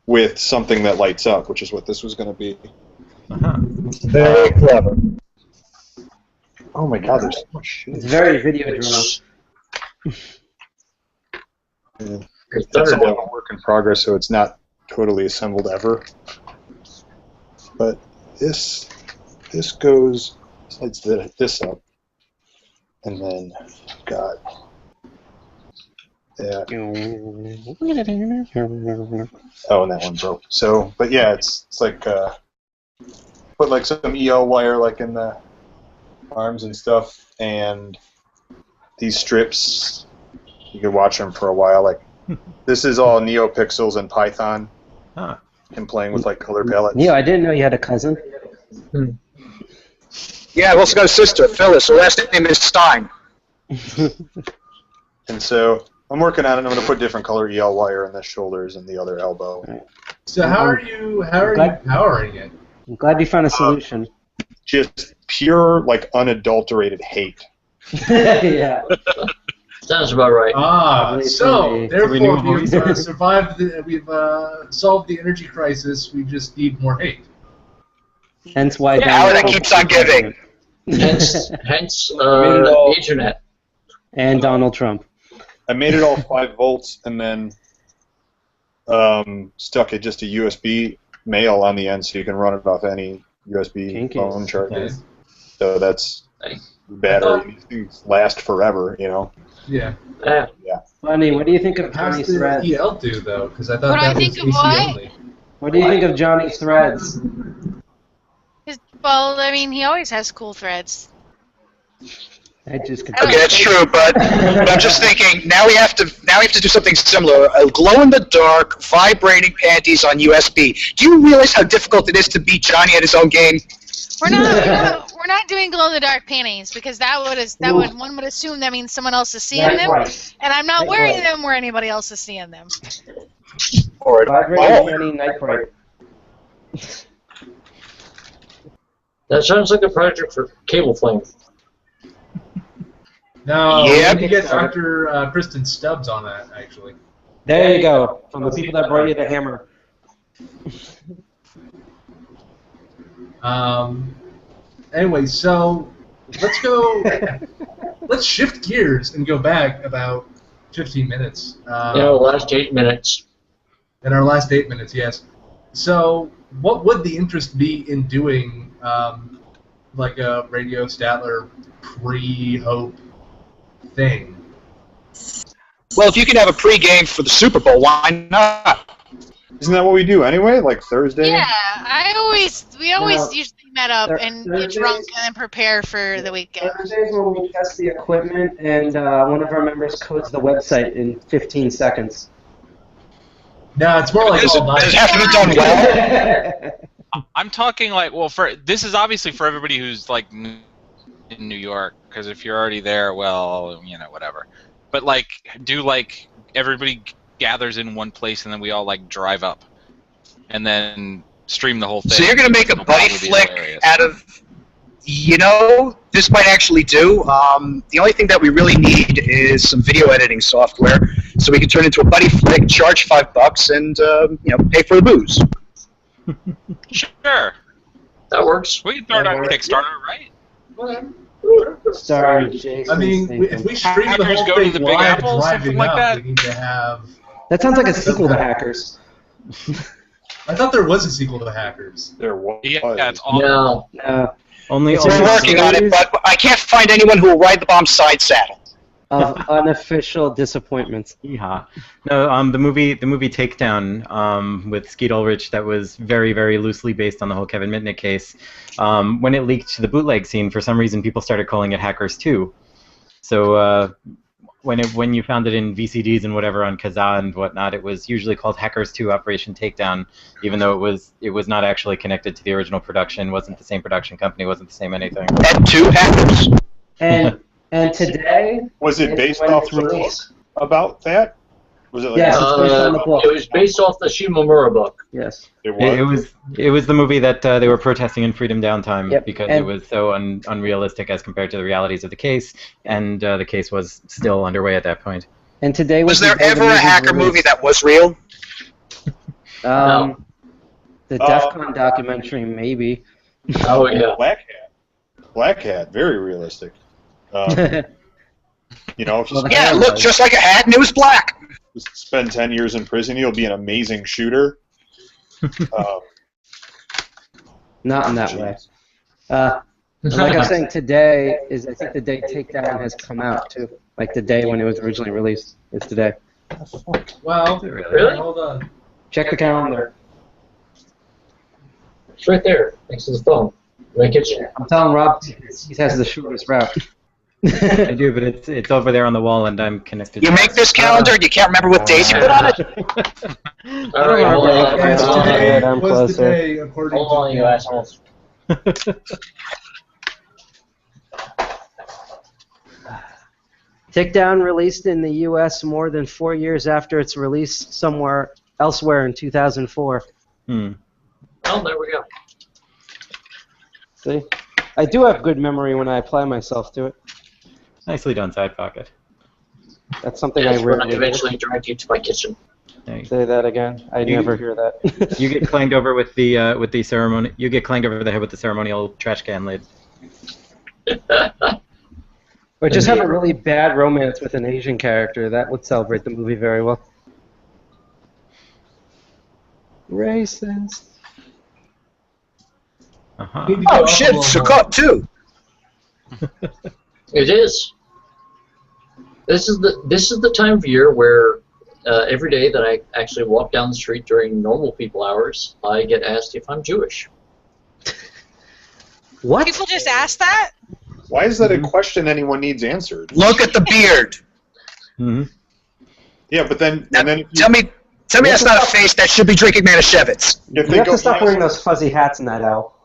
with something that lights up, which is what this was going to be. Very clever. Oh my God, there's so much shit. It's very Videodrome. Yeah. That's all a work in progress, so it's not totally assembled ever. But this goes, slides this up, and then I've got that. Oh, and that one broke. So, but yeah, it's like put like some EL wire like in the arms and stuff, and these strips. You could watch them for a while. Like this is all NeoPixels and Python, and playing with like color palettes. Neil, I didn't know you had a cousin. Yeah, I've also got a sister, Phyllis. Her last name is Stein. And so I'm working on it. I'm going to put different color EL wire in the shoulders and the other elbow. So how are you powering it? I'm glad you found a solution. Just pure, like, unadulterated hate. Yeah. Sounds about right. So therefore we've solved the energy crisis. We just need more hate. Hence why. Power that keeps on giving. Hence the internet. And Donald Trump. I made it all 5 volts and then stuck it just a USB male on the end so you can run it off any USB phone charger. So that's battery. These things last forever, you know. Yeah. Funny. What do you think of Johnny's threads? How's the EL do though? Because I thought What that do I was think of AC what? only. What do you think of Johnny's threads? Well, I mean, he always has cool threads. Okay, that's true, but I'm just thinking now we have to do something similar. Glow-in-the-dark, vibrating panties on USB. Do you realize how difficult it is to beat Johnny at his own game? We're not doing glow in the dark panties because one would assume that means someone else is seeing them, and I'm not wearing them where anybody else is seeing them. Vibrating panty night bright. That sounds like a project for Cable Flame. No, Yep. we need to get Dr. Kristen Stubbs on that, actually. There you go. From the people that brought you the hammer. Anyway, so let's go. Let's shift gears and go back about 15 minutes. Last 8 minutes. In our last 8 minutes, yes. So, what would the interest be in doing, like a Radio Statler pre-Hope thing? Well, if you can have a pre-game for the Super Bowl, why not? Isn't that what we do anyway? Like Thursday? Yeah, we always usually met up and get drunk and then prepare for the weekend. Thursdays when we test the equipment and one of our members codes the website in 15 seconds. No, it's more like all night. Does it have to be done well? I'm talking like, well, this is obviously for everybody who's like in New York, because if you're already there, well, whatever. But like, everybody gathers in one place and then we all like drive up, and then stream the whole thing. So you're gonna make a buddy flick out of, this might actually do. The only thing that we really need is some video editing software, so we can turn it into a buddy flick, charge $5, and pay for the booze. Sure. That works. We can start on Kickstarter, right? Sorry, Jason. I mean, if we stream the whole go to thing the Big live Apple, driving something like up, that? we need to have... That sounds like a sequel to Hackers. I thought there was a sequel to Hackers. There was. Yeah, it's awful. No. Only We're working on it, but I can't find anyone who will ride the bomb side saddle. Of unofficial disappointments. Yeehaw. No, the movie Takedown with Skeet Ulrich, that was very, very loosely based on the whole Kevin Mitnick case. When it leaked to the bootleg scene, for some reason people started calling it Hackers 2. So when you found it in VCDs and whatever on Kazaa and whatnot, it was usually called Hackers 2 Operation Takedown, even though it was not actually connected to the original production, wasn't the same production company, wasn't the same anything. And 2 hackers. And today... Was it based off the book about that? Was it like Yes, it's based on the book. It was based off the Shimomura book. Yes. It was the movie that they were protesting in Freedom Downtime because and it was so unrealistic as compared to the realities of the case, and the case was still underway at that point. And today was there ever a hacker movie that was real? No. The DEF CON documentary, maybe. Oh yeah. Black Hat, very realistic. Yeah, it looked just like a hat and it was black. Spend 10 years in prison, you'll be an amazing shooter. Not in that way. Like I was saying, today is, I think, the day Takedown has come out, too. Like the day when it was originally released. It's today. Well, Really? hold on. Check the calendar. It's right there, next to the phone. In the kitchen. I'm telling Rob he has the shortest route. I do, but it's over there on the wall, and I'm connected. You make this calendar and you can't remember what days you put on it? All right, hold on. Yes, today I'm was the closer. day, according Hold to on, you assholes. Takedown released in the U.S. more than 4 years after its release somewhere elsewhere in 2004. Oh, there we go. See? I do have good memory when I apply myself to it. Nicely done, Side Pocket. That's something Yes, I when I rarely do. eventually dragged you to my kitchen. Say that again. I never hear that. You get clanged over with the ceremony. You get clanged over the head with the ceremonial trash can lid. Or just have a really bad romance with an Asian character. That would celebrate the movie very well. Racist. Oh shit, it's Sukkot too. It is. This is the time of year where every day that I actually walk down the street during normal people hours, I get asked if I'm Jewish. What? People just ask that? Why is that a question anyone needs answered? Look at the beard. Yeah, but then, Now, and then tell me that's not a face that should be drinking Manischewitz. if You they have go to stop yes, wearing those fuzzy hats, Night Owl.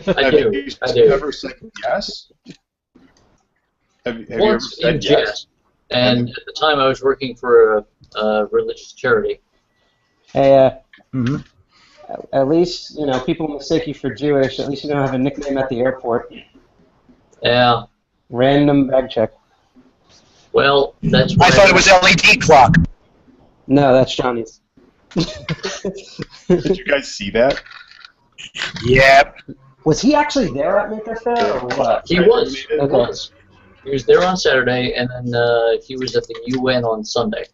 I do. I do. ever said yes? Have you ever Once in said yes? jest, and at the time I was working for a religious charity. Hey, at least, you know, people mistake you for Jewish. At least you don't have a nickname at the airport. Yeah. Random bag check. Well, that's. I thought it was LED clock. No, that's Johnny's. Did you guys see that? Yep. Was he actually there at Maker Fair or what? He was. He Okay. was. He was there on Saturday, and then he was at the UN on Sunday.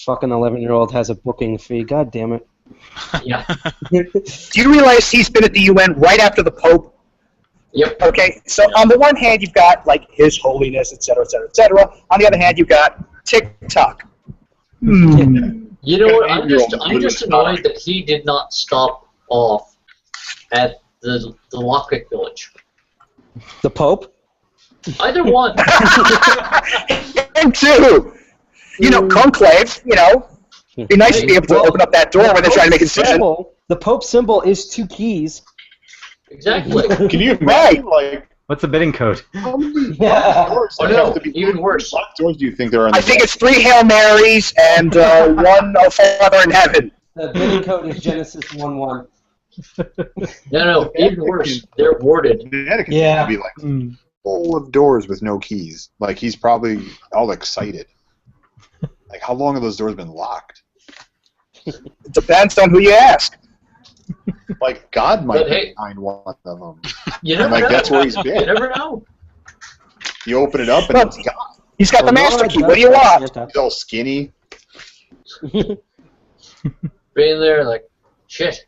Fucking 11-year-old has a booking fee. God damn it. Yeah. Do you realize he's been at the UN right after the Pope? Yep. Okay, so on the one hand, you've got, like, His Holiness, etc., etc., etc. On the other hand, you've got TikTok. You know what? I'm just annoyed that he did not stop off at the Lockpick Village. The Pope? Either one. Him too. You know, conclave, you know. Be nice to be able to open up that door when they're trying to make a decision. The Pope symbol is 2 keys. Exactly. Can you imagine, like, What's the bidding code? how many Yeah. doors Oh, there no, have to be? even worse. What doors do you think there are on the I think it's 3 Hail Marys and 1 Oh Father in Heaven. The bidding code is Genesis 1:1. No, even worse. They're boarded. Vatican Yeah. would be like full of doors with no keys. Like, he's probably all excited. Like, how long have those doors been locked? It depends on who you ask. Like, God might But be hey- behind one of them. You And, never like, know. that's where he's You been. never know. You open it up and it's God. He's got the master key. What do you want? He's all skinny. Being there, like, shit.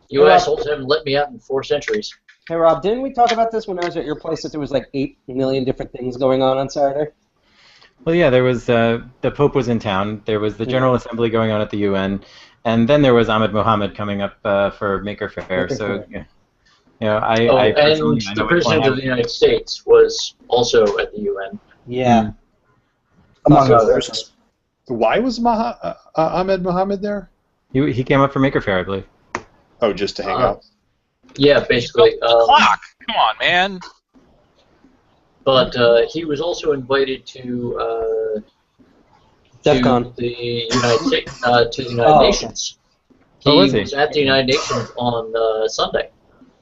You Yeah. assholes haven't let me out in 4 centuries. Hey, Rob, didn't we talk about this when I was at your place, that there was like 8 million different things going on Saturday? Well, yeah, there was the Pope was in town. There was the General Assembly going on at the UN, and then there was Ahmed Mohammed coming up for Maker Fair. So, yeah, you know, I And personally, I the know President of the United States was also at the UN. Yeah. Among others. Why was Ahmed Mohammed there? he came up for Maker Fair, I believe. Oh, just to hang out? Yeah, basically. Clock. Come on, man. But he was also invited to DEF CON. the United States, to the United Nations. Oh, was he? was at the United Nations on Sunday.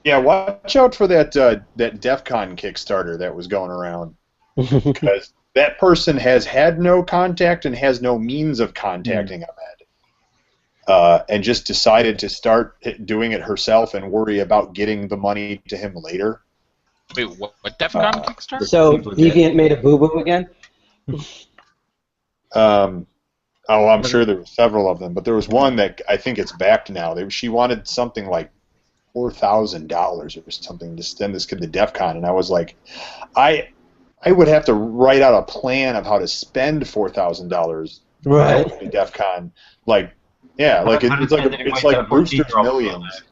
Yeah, watch out for that DEF CON Kickstarter that was going around. Because that person has had no contact and has no means of contacting Ahmed. And just decided to start doing it herself and worry about getting the money to him later. Wait, what DEF CON Kickstarter? So, Deviant made a boo-boo again? I'm sure there were several of them, but there was one that I think it's backed now. She wanted something like $4,000 or something to send this kid to DEF CON, and I was like, I would have to write out a plan of how to spend $4,000 to DEF CON. Like, yeah, like it's like Brewster's Millions.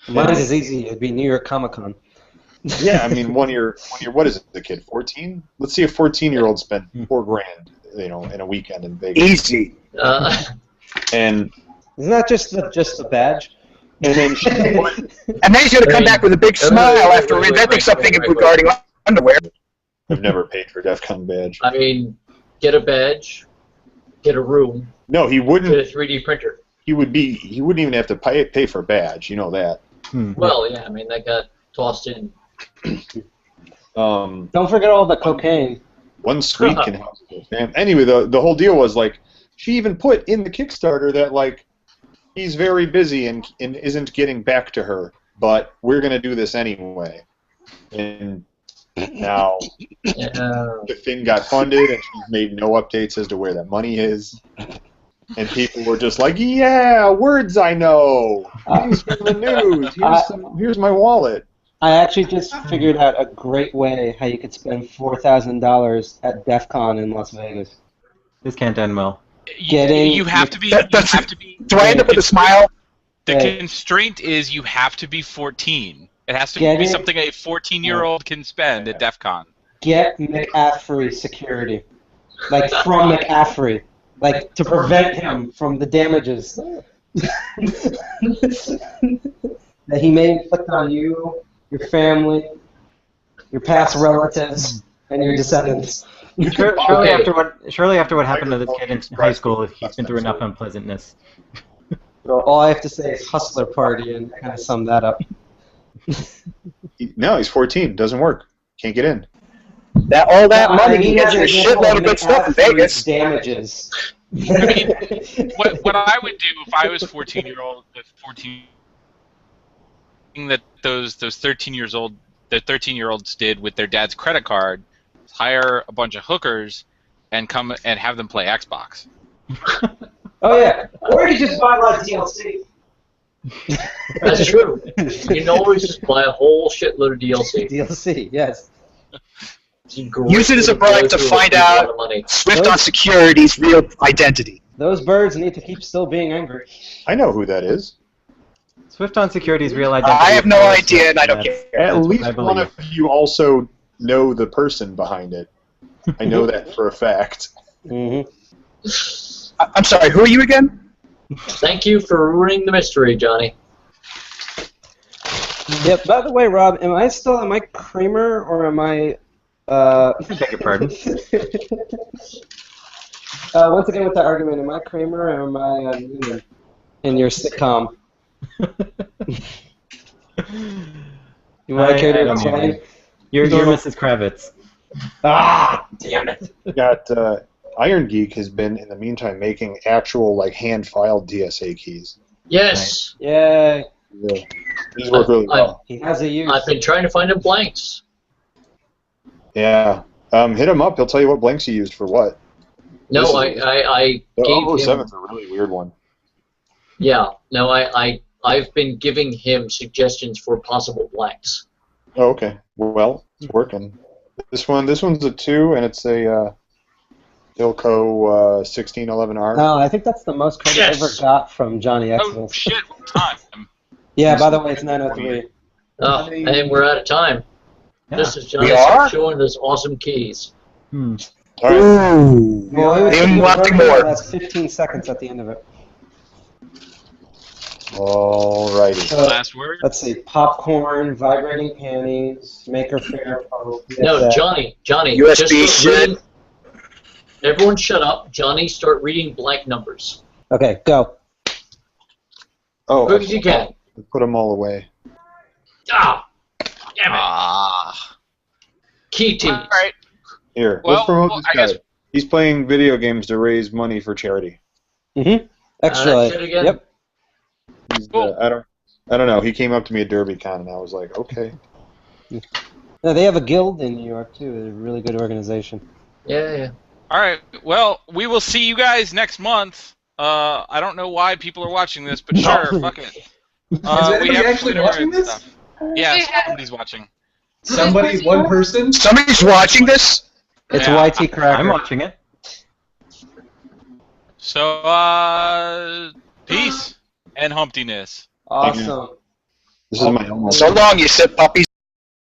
Mine is easy. It'd be New York Comic Con. Yeah, I mean, one year, what is it, the kid, 14? Let's see a 14-year-old spent $4,000, you know, in a weekend in Vegas. Easy. And isn't that just the badge? And then and then he's going to come back with a big smile after inventing something regarding underwear. I've never paid for a DEF CON badge. I mean, get a badge, get a room, No, he get wouldn't. a 3D printer. He wouldn't even have to pay for a badge. You know that. Well, yeah, I mean, that got tossed in. Don't forget all the cocaine. One sweet can help. Man. Anyway, the whole deal was like she even put in the Kickstarter that like he's very busy and isn't getting back to her, but we're gonna do this anyway. And now the thing got funded, and she's made no updates as to where that money is. And people were just like, "Yeah, words I know. News from the news. Here's my wallet." I actually just figured out a great way how you could spend $4,000 at DEF CON in Las Vegas. This can't end well. You have to be. Do I end up with a smile? The constraint is you have to be 14. It has to be something a 14-year-old can spend at DEF CON. Get McAfee security. Like, from McAfee. Like, to prevent him from the damages that he may inflict on you, your family, your past relatives, and your descendants. Surely after what happened to this kid in high school, he's been through enough unpleasantness. So all I have to say is hustler party, and kind of sum that up. No, he's 14. Doesn't work. Can't get in. All that money, he gets a shitload of good stuff in Vegas. Damages. I mean, what I would do if I was 14-year-old, that those 13-year-olds did with their dad's credit card, hire a bunch of hookers and come and have them play Xbox. Oh yeah, or you just buy like DLC. That's true. You can always just buy a whole shitload of DLC. DLC, yes. Use it as a bribe to find out Swift on Security's real identity. Those birds need to keep still being angry. I know who that is. Swift on Security's real identity. I have no idea, and I don't care. At least one of you also know the person behind it. I know that for a fact. Mm-hmm. I'm sorry, who are you again? Thank you for ruining the mystery, Johnny. Yeah, by the way, Rob, am I Kramer, or am I... I beg your pardon? Once again with that argument, am I Kramer, or am I in your sitcom? You want to care to explain? You're Mrs. Kravitz. Ah, damn it! Got Iron Geek has been in the meantime making actual like hand-filed DSA keys. Yes. Yay! Yeah. These work really well. He has a use. I've been trying to find him blanks. Yeah. Hit him up. He'll tell you what blanks he used for what. No, I the gave him... 007's a really weird one. Yeah. No, I've been giving him suggestions for possible blanks. Oh, okay. Well, it's working. This one's a 2, and it's a Ilco 1611R. No, I think that's the most credit I ever got from Johnny Xmas. Oh shit! What time? Yeah. By the way, it's 9:03. Oh, and we're out of time. Yeah. This is Johnny showing us awesome keys. All right. Ooh. Well, Even wanting more. That's 15 seconds at the end of it. Alrighty. Last word. Let's see. Popcorn, vibrating panties, Maker Fair. No, Johnny, USB just shit. Everyone shut up. Johnny, start reading blank numbers. Okay, go. Oh, Quick as you can. Put them all away. Ah! Damn it. Key teams. All right. Here, Well, let's promote well, this I guy. guess- He's playing video games to raise money for charity. Mm-hmm. Extra. Shit again? Yep. He's, Cool. I don't know. He came up to me at DerbyCon, and I was like, okay. No, they have a guild in New York too. They're a really good organization. Yeah. All right. Well, we will see you guys next month. I don't know why people are watching this, but sure, fuck it. Is anybody actually Twitter watching and this? stuff. Yeah, somebody's watching. Somebody, one person? Somebody's watching this? It's Yeah. ytcracker. I'm watching it. So, peace and humptiness. Awesome. This is my almost. So long, you sit puppies.